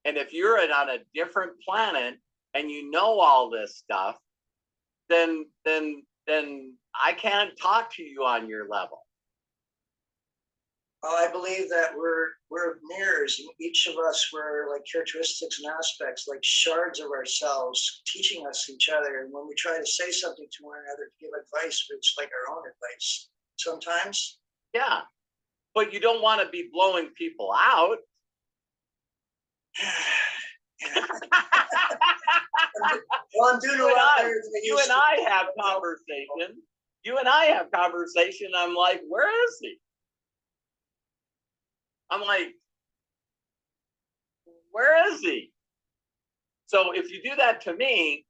And if you're on a different planet and you know all this stuff, then I can't talk to you on your level. Well, I believe that we're mirrors. Each of us were like characteristics and aspects, like shards of ourselves, teaching us each other. And when we try to say something to one another to give advice, it's like our own advice. Sometimes. Yeah, but you don't want to be blowing people out. Well, I'm doing a lot better than I You used and to. I have conversation. You and I have conversation. I'm like, where is he? I'm like, where is he? So if you do that to me,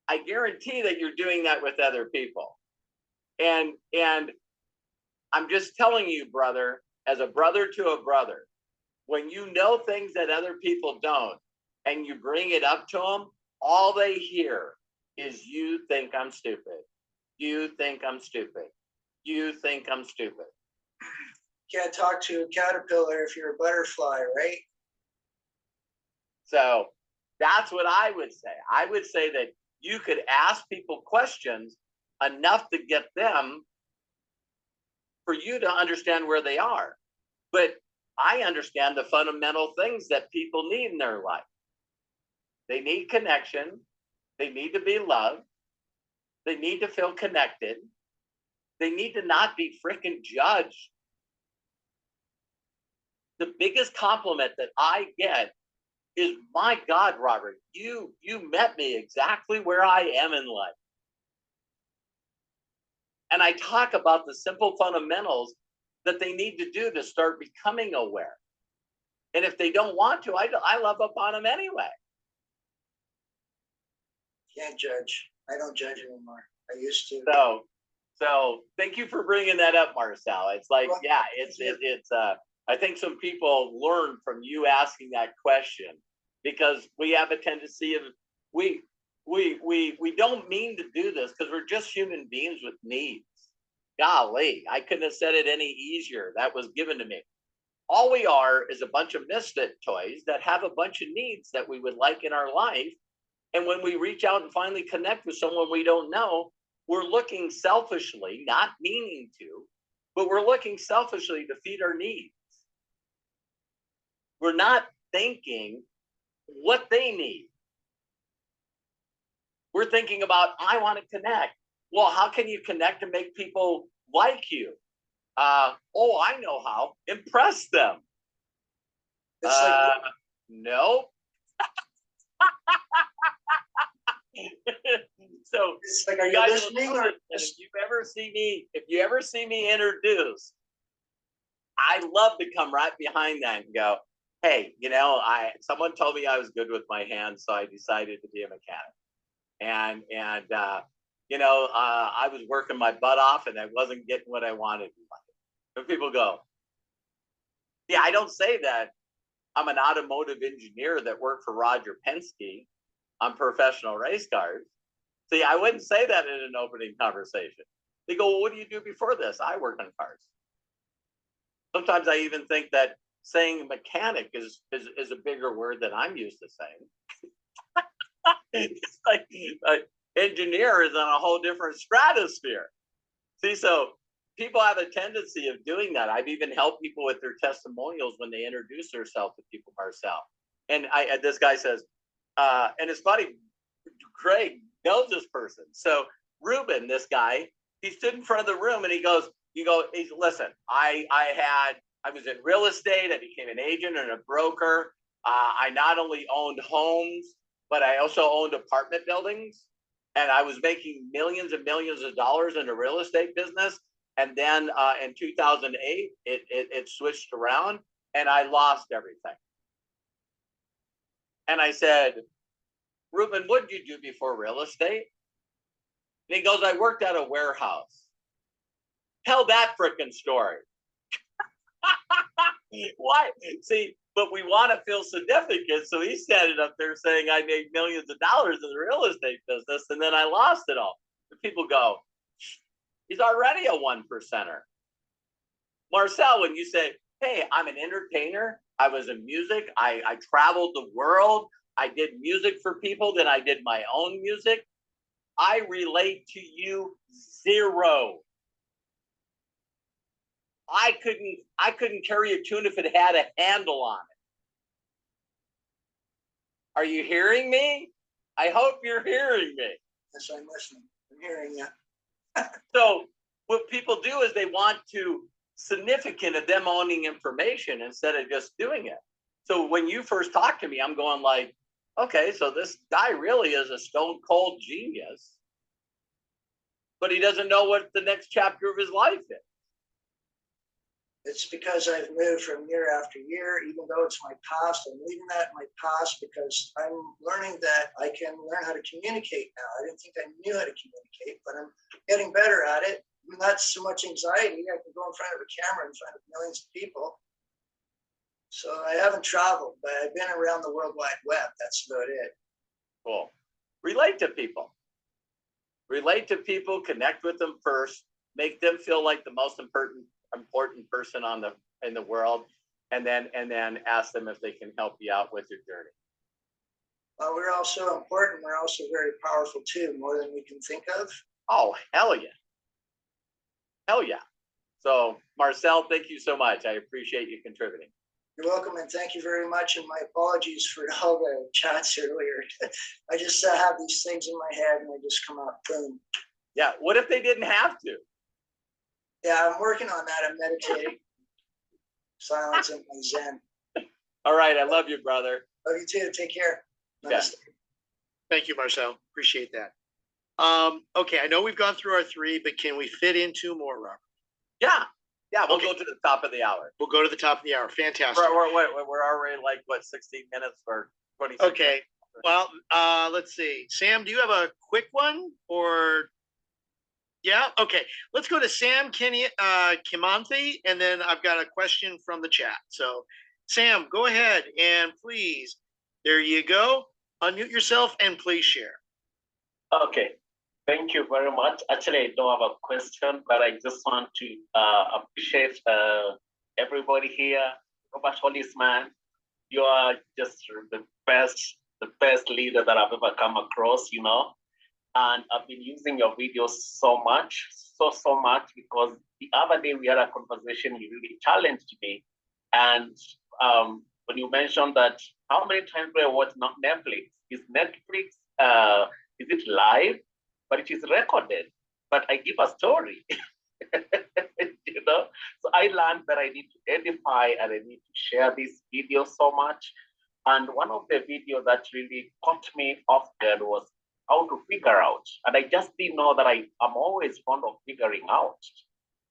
I guarantee that you're doing that with other people. And I'm just telling you, brother, as a brother to a brother, when you know things that other people don't, and you bring it up to them, all they hear is you think I'm stupid. You think I'm stupid. You think I'm stupid. Can't talk to a caterpillar if you're a butterfly, right? So that's what I would say. I would say that you could ask people questions enough to get them for you to understand where they are. But I understand the fundamental things that people need in their life. They need connection. They need to be loved. They need to feel connected. They need to not be freaking judged. The biggest compliment that I get is, my God, Robert, you met me exactly where I am in life. And I talk about the simple fundamentals that they need to do to start becoming aware. And if they don't want to, I love up on them anyway. Can't judge. I don't judge anymore. I used to. So thank you for bringing that up, Marcel. It's like, yeah, it's I think some people learn from you asking that question, because we have a tendency of we don't mean to do this because we're just human beings with needs. Golly, I couldn't have said it any easier. That was given to me. All we are is a bunch of misfit toys that have a bunch of needs that we would like in our life. And when we reach out and finally connect with someone we don't know, we're looking selfishly, not meaning to, but we're looking selfishly to feed our needs. We're not thinking what they need. We're thinking about, I want to connect. Well, how can you connect and make people like you? I know how. Impress them. No. So It's like, are you guys listening? Or if you ever see me introduce, I love to come right behind that and go, hey, someone told me I was good with my hands, so I decided to be a mechanic. And I was working my butt off and I wasn't getting what I wanted in life. And people go, yeah, I don't say that I'm an automotive engineer that worked for Roger Penske on professional race cars. See, I wouldn't say that in an opening conversation. They go, well, what do you do before this? I work on cars. Sometimes I even think that saying mechanic is a bigger word than I'm used to saying. It's like engineer is on a whole different stratosphere. See, so people have a tendency of doing that. I've even helped people with their testimonials when they introduce themselves to people, Marcel. And this guy says, and it's funny, Craig knows this person. So Ruben, this guy, he stood in front of the room and he goes, listen, I was in real estate. I became an agent and a broker. I not only owned homes, but I also owned apartment buildings. And I was making millions and millions of dollars in the real estate business. And then in 2008, it switched around and I lost everything. And I said, Ruben, what did you do before real estate? And he goes, I worked at a warehouse. Tell that freaking story. Why? See, but we want to feel significant. So he's standing up there saying, I made millions of dollars in the real estate business and then I lost it all. And people go, he's already a 1%er. Marcel, when you say, hey, I'm an entertainer, I was in music, I traveled the world, I did music for people, then I did my own music, I relate to you zero. I couldn't carry a tune if it had a handle on it. Are you hearing me? I hope you're hearing me. Yes, I'm listening. I'm hearing you. So what people do is they want to significant of them owning information instead of just doing it. So when you first talked to me, I'm going like, okay, so this guy really is a stone cold genius, but he doesn't know what the next chapter of his life is. It's because I've moved from year after year, even though it's my past. I'm leaving that in my past because I'm learning that I can learn how to communicate now. I didn't think I knew how to communicate, but I'm getting better at it. Not so much anxiety. I can go in front of a camera in front of millions of people. So I haven't traveled, but I've been around the World Wide Web. That's about it. Cool. Relate to people. Relate to people, connect with them first, make them feel like the most important person in the world, and then ask them if they can help you out with your journey. Well, we're all so important. We're also very powerful too, more than we can think of. Oh, hell yeah. Hell yeah. So Marcel, thank you so much. I appreciate you contributing. You're welcome, and thank you very much. And my apologies for all the chats earlier. I just have these things in my head, and they just come out. Boom. Yeah. What if they didn't have to? Yeah, I'm working on that. I'm meditating. Silence and my Zen. All right. I love you, brother. Love you too. Take care. Yeah. Thank you, Marcel. Appreciate that. Okay, I know we've gone through our 3, but can we fit in 2 more, Robert? Yeah. Yeah, we'll Okay. go to the top of the hour. We'll go to the top of the hour. Fantastic. We're already like, what, 16 minutes or 26 Okay. minutes? Well, let's see. Sam, do you have a quick one or? Yeah. Okay. Let's go to Sam Kimanthi, and then I've got a question from the chat. So, Sam, go ahead and please. There you go. Unmute yourself and please share. Okay. Thank you very much. Actually, I don't have a question, but I just want to appreciate everybody here. Robert Hollis, man, you are just the best leader that I've ever come across, you know. And I've been using your videos so much, so much, because the other day we had a conversation, you really challenged me. And when you mentioned that, how many times do I watch Netflix? Is Netflix, is it live? But it is recorded, but I give a story, you know? So I learned that I need to edify and I need to share this video so much. And one of the videos that really caught me off guard was how to figure out. And I just didn't know that I'm always fond of figuring out,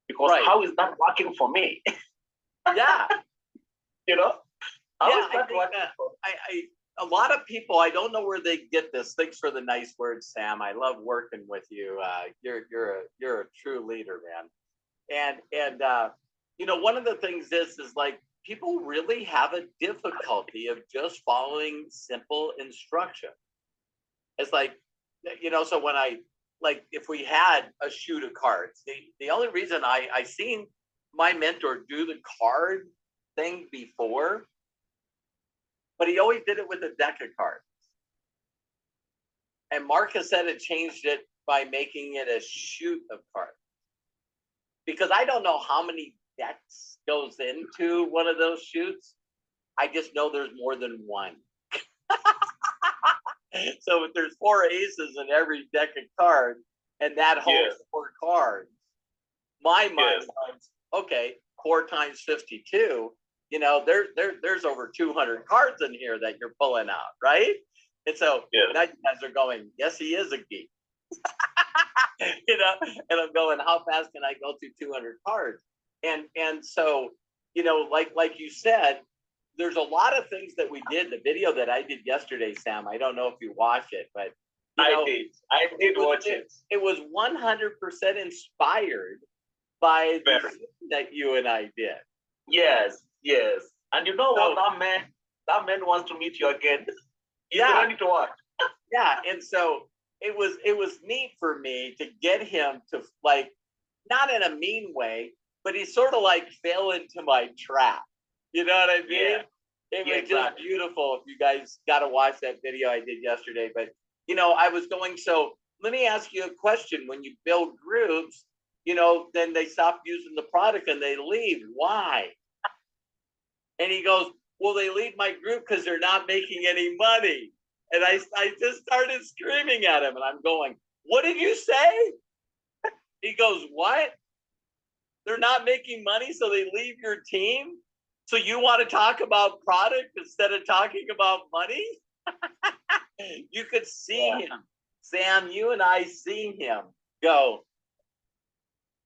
because Right. How is that working for me? Yeah. You know? How Yeah, is that I think working that for me? a lot of people, I don't know where they get this. Thanks for the nice words, Sam. I love working with you. You're a true leader, man. And you know, one of the things is like people really have a difficulty of just following simple instruction. It's like, you know, so when like if we had a shoot of cards, the only reason I seen my mentor do the card thing before, but he always did it with a deck of cards. And Marcus said it changed it by making it a shoot of cards. Because I don't know how many decks goes into one of those shoots. I just know there's more than one. So if there's 4 aces in every deck of cards, and that holds 4 cards, my mind goes, okay, 4 times 52. You know, there's over 200 cards in here that you're pulling out, right? And so now you guys are going, yes, he is a geek. You know, and I'm going, how fast can I go through 200 cards? And so, you know, like you said, there's a lot of things that we did. The video that I did yesterday, Sam, I don't know if you watched it, but I did watch it. It was 100% inspired by the thing that you and I did. Yes. And you know what? That man wants to meet you again. He's ready to watch. Yeah, and so it was neat for me to get him to, like, not in a mean way, but he sort of like fell into my trap. You know what I mean? Yeah. It was just beautiful. If you guys got to watch that video I did yesterday, but you know, I was going, so let me ask you a question. When you build groups, then they stop using the product and they leave. Why? And he goes, well, they leave my group because they're not making any money. And I just started screaming at him, and I'm going, what did you say? He goes, what? They're not making money, so they leave your team? So you want to talk about product instead of talking about money? You could see him. Sam, you and I seen him go,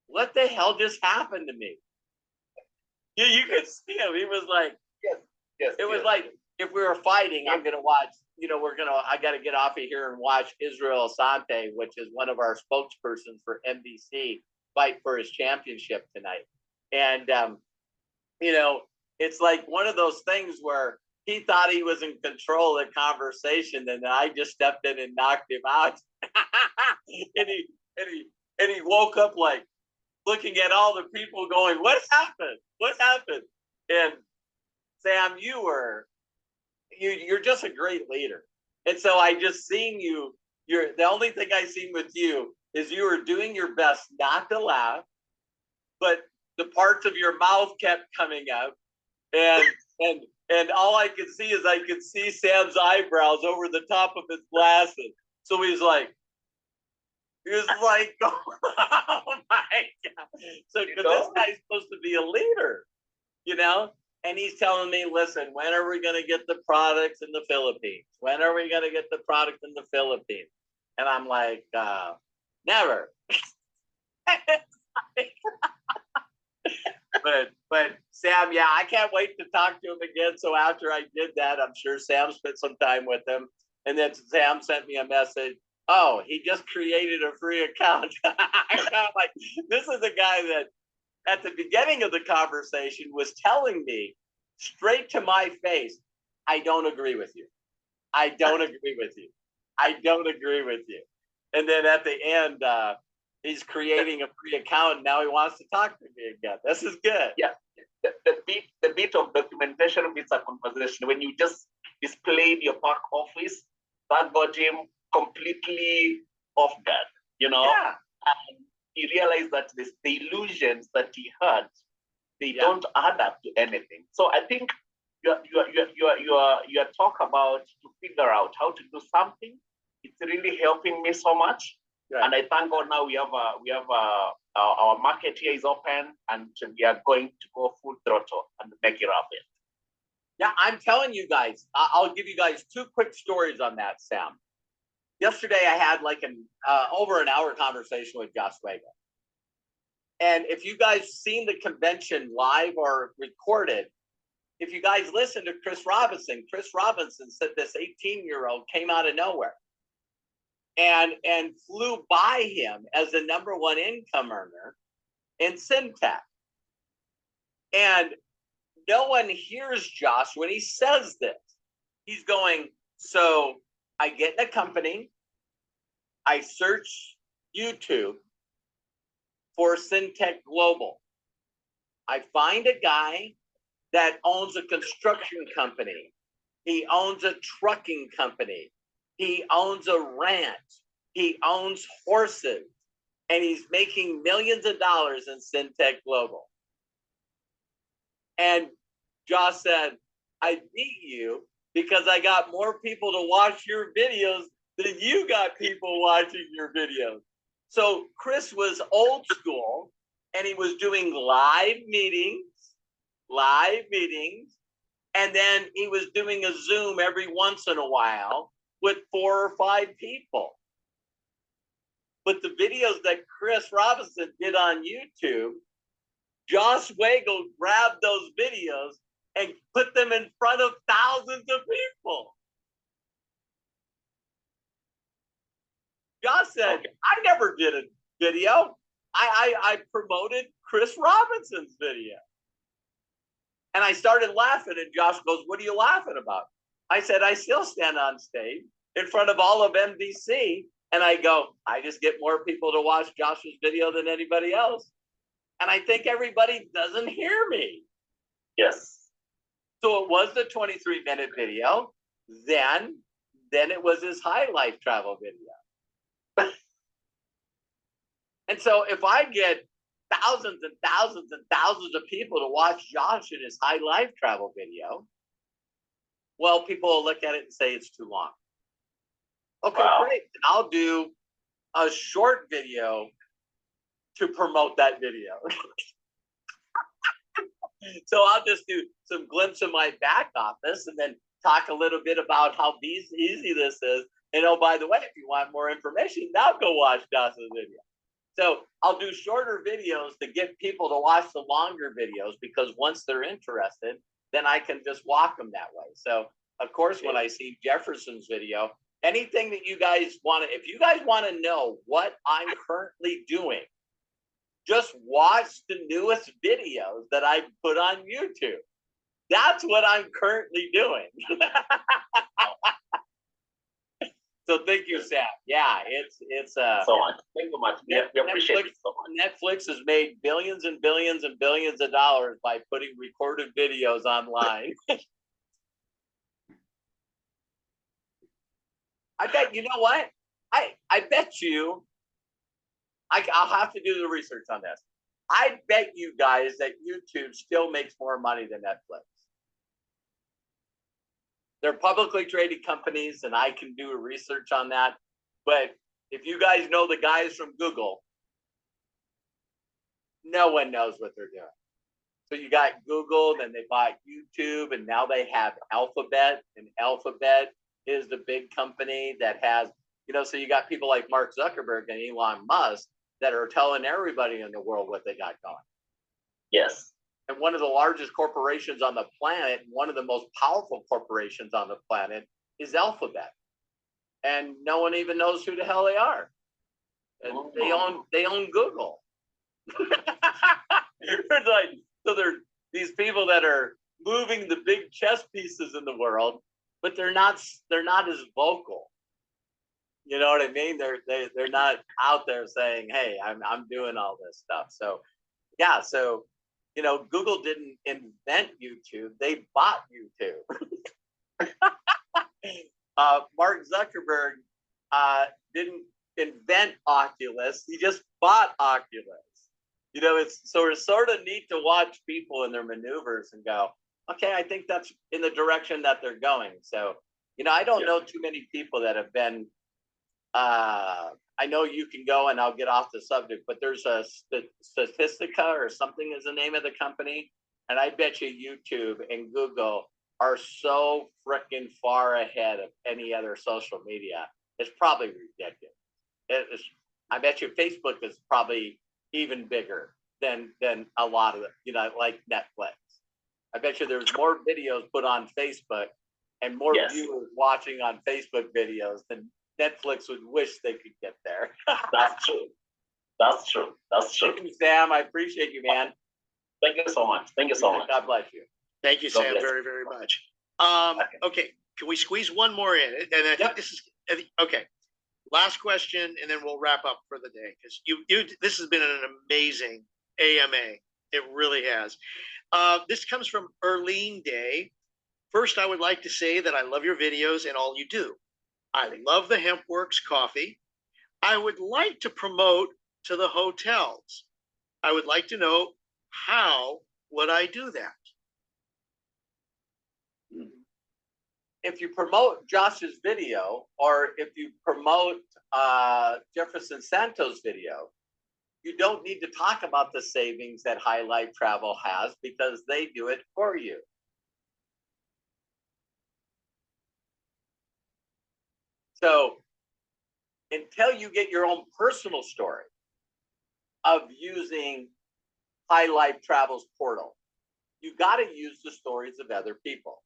what the hell just happened to me? You could see him. He was like, it was like, if we were fighting, I'm going to watch, I got to get off of here and watch Israel Asante, which is one of our spokespersons for NBC, fight for his championship tonight. And, it's like one of those things where he thought he was in control of the conversation, and I just stepped in and knocked him out. and he woke up like looking at all the people going, what happened? What happened? And Sam, you're just a great leader. And so I just seen the only thing I seen with you is you were doing your best not to laugh, but the parts of your mouth kept coming up. And all I could see is I could see Sam's eyebrows over the top of his glasses. So he was like, oh my God. So this guy's supposed to be a leader, And he's telling me, listen, when are we going to get the products in the Philippines? When are we going to get the product in the Philippines? And I'm like, never. But Sam, yeah, I can't wait to talk to him again. So after I did that, I'm sure Sam spent some time with him. And then Sam sent me a message. Oh, he just created a free account. I'm like, this is a guy that at the beginning of the conversation was telling me straight to my face, I don't agree with you. I don't agree with you. I don't agree with you. And then at the end, he's creating a free account. And now he wants to talk to me again. This is good. Yeah. The bit of documentation with a conversation, when you just displayed your back office, that got him completely off guard, Yeah. And he realized that the illusions that he had, they don't add up to anything. So I think your talk about to figure out how to do something, it's really helping me so much. Right. And I thank God now we have our market here is open, and we are going to go full throttle and make it happen. Yeah, I'm telling you guys, I'll give you guys 2 quick stories on that, Sam. Yesterday, I had like over an hour conversation with Josh Wago. And if you guys seen the convention live or recorded, if you guys listen to Chris Robinson said this 18-year-old came out of nowhere and flew by him as the #1 income earner in Syntech. And no one hears Josh when he says this. He's going, so I get in a company, I search YouTube for Syntech Global. I find a guy that owns a construction company. He owns a trucking company. He owns a ranch. He owns horses. And he's making millions of dollars in Syntech Global. And Josh said, I beat you because I got more people to watch your videos than you got people watching your videos. So Chris was old school, and he was doing live meetings, and then he was doing a Zoom every once in a while with 4 or 5 people. But the videos that Chris Robinson did on YouTube, Josh Wago grabbed those videos and put them in front of thousands of people. Josh said, I never did a video. I promoted Chris Robinson's video. And I started laughing, and Josh goes, what are you laughing about? I said, I still stand on stage in front of all of NBC, and I go, I just get more people to watch Josh's video than anybody else. And I think everybody doesn't hear me. Yes. So it was the 23-minute video. Then it was his high life travel video. And so if I get thousands and thousands and thousands of people to watch Josh in his high life travel video, well, people will look at it and say it's too long. Okay, great. And I'll do a short video to promote that video. So I'll just do some glimpse of my back office and then talk a little bit about how easy this is. And oh, by the way, if you want more information, now go watch Josh's video. So I'll do shorter videos to get people to watch the longer videos, because once they're interested, then I can just walk them that way. So of course, when I see Jefferson's video, anything that you guys want to, if you guys want to know what I'm currently doing, just watch the newest videos that I put on YouTube. That's what I'm currently doing. So thank you, Sam. Yeah, it's so much. Thank you much. We appreciate it so much. Netflix has made billions and billions and billions of dollars by putting recorded videos online. I bet, you know what? I bet you, I'll have to do the research on this. I bet you guys that YouTube still makes more money than Netflix. They're publicly traded companies, and I can do a research on that. But if you guys know the guys from Google, no one knows what they're doing. So you got Google, then they bought YouTube, and now they have Alphabet, and Alphabet is the big company that has, so you got people like Mark Zuckerberg and Elon Musk that are telling everybody in the world what they got going. Yes. And one of the largest corporations on the planet, one of the most powerful corporations on the planet, is Alphabet. And no one even knows who the hell they are. And they own Google. So they're these people that are moving the big chess pieces in the world, but they're not as vocal. You know what I mean? They're not out there saying, "Hey, I'm doing all this stuff." So yeah, so Google didn't invent YouTube; they bought YouTube. Mark Zuckerberg didn't invent Oculus; he just bought Oculus. It's sort of neat to watch people in their maneuvers and go, "Okay, I think that's in the direction that they're going." So I don't know too many people that have been. I know you can go, and I'll get off the subject, but there's a Statistica or something is the name of the company. And I bet you YouTube and Google are so freaking far ahead of any other social media. It's probably ridiculous. I bet you Facebook is probably even bigger than a lot of them, like Netflix. I bet you there's more videos put on Facebook and more viewers watching on Facebook videos than Netflix would wish they could get there. That's true. That's true. That's true. Thank you, Sam. I appreciate you, man. Thank you so much. Thank you so much. God bless you. Thank you, Sam, very, very much. Okay, can we squeeze one more in? And I think this is okay. Last question, and then we'll wrap up for the day, because this has been an amazing AMA. It really has. This comes from Erlene Day. First, I would like to say that I love your videos and all you do. I love the HempWorks coffee. I would like to promote to the hotels. I would like to know, how would I do that? If you promote Josh's video, or if you promote Jefferson Santos' video, you don't need to talk about the savings that High Life Travel has, because they do it for you. So until you get your own personal story of using High Life Travel's portal, you got to use the stories of other people.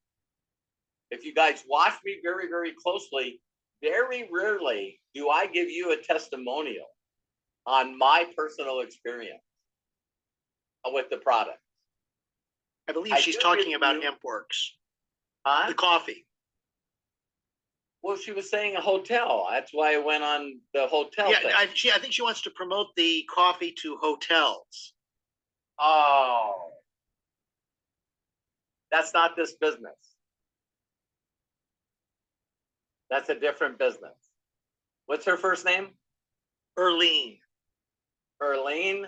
If you guys watch me very, very closely, very rarely do I give you a testimonial on my personal experience with the product. I believe she's talking about HempWorks. The coffee. Well, she was saying a hotel. That's why I went on the hotel thing. I think she wants to promote the coffee to hotels. Oh. That's not this business. That's a different business. What's her first name? Erlene. Erlene,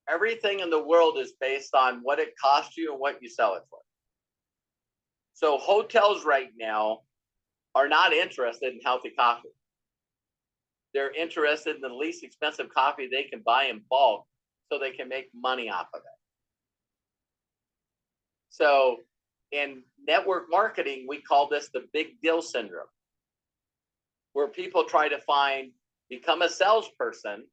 everything in the world is based on what it costs you and what you sell it for. So hotels right now are not interested in healthy coffee. They're interested in the least expensive coffee they can buy in bulk so they can make money off of it. So in network marketing, we call this the big deal syndrome, where people try to become a salesperson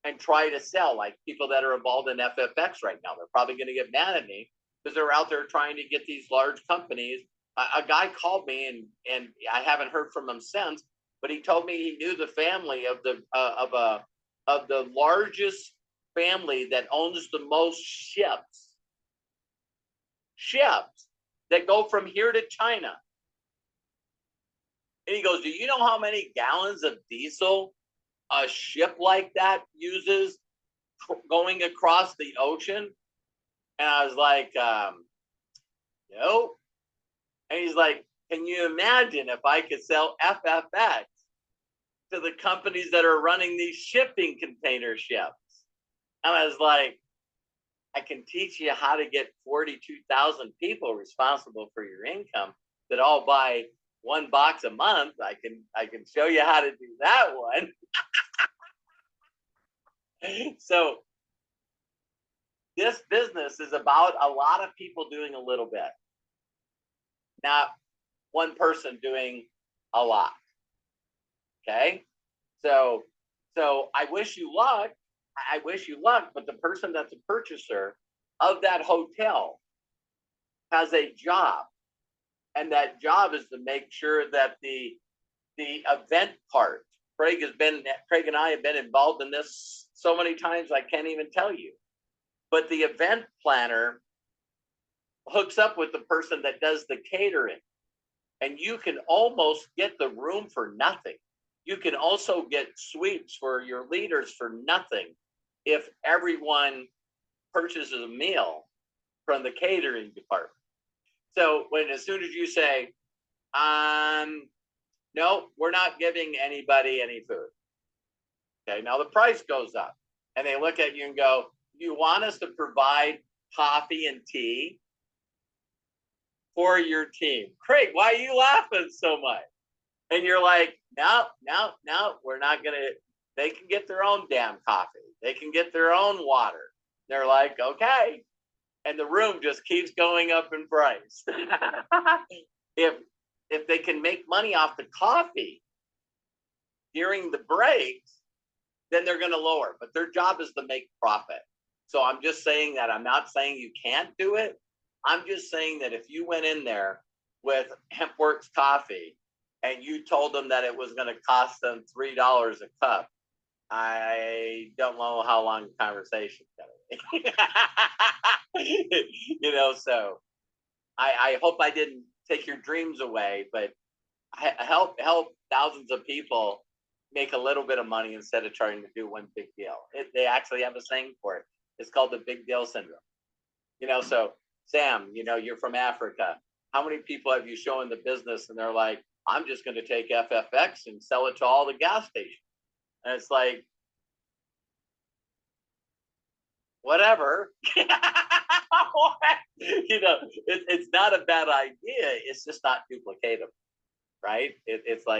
and try to sell, like people that are involved in FFX right now. They're probably going to get mad at me because they're out there trying to get these large companies. A guy called me, and I haven't heard from him since, but he told me he knew the family of the largest family that owns the most ships that go from here to China. And he goes, do you know how many gallons of diesel a ship like that uses going across the ocean? And I was like, no. And he's like, can you imagine if I could sell FFX to the companies that are running these shipping container ships? And I was like, I can teach you how to get 42,000 people responsible for your income that all buy one box a month. I can show you how to do that one. So this business is about a lot of people doing a little bit, not one person doing a lot. Okay. So I wish you luck. But the person that's a purchaser of that hotel has a job. And that job is to make sure that the event part, Craig and I have been involved in this so many times I can't even tell you. But the event planner hooks up with the person that does the catering. And you can almost get the room for nothing. You can also get suites for your leaders for nothing if everyone purchases a meal from the catering department. So as soon as you say, no, we're not giving anybody any food. Okay, now the price goes up. And they look at you and go, you want us to provide coffee and tea for your team? Craig, why are you laughing so much? And you're like, no, we're not going to. They can get their own damn coffee. They can get their own water. They're like, okay. And the room just keeps going up in price. If they can make money off the coffee during the breaks, then they're going to lower. But their job is to make profit. So I'm just saying that. I'm not saying you can't do it. I'm just saying that if you went in there with HempWorks coffee and you told them that it was going to cost them $3 a cup, I don't know how long the conversation's going to be. So I hope I didn't take your dreams away, but I help thousands of people make a little bit of money instead of trying to do one big deal. They actually have a saying for it. It's called the big deal syndrome. So Sam, you're from Africa. How many people have you shown the business and they're like, I'm just going to take FFX and sell it to all the gas stations? And it's like, whatever. It's not a bad idea. It's just not duplicatable, right? It's like,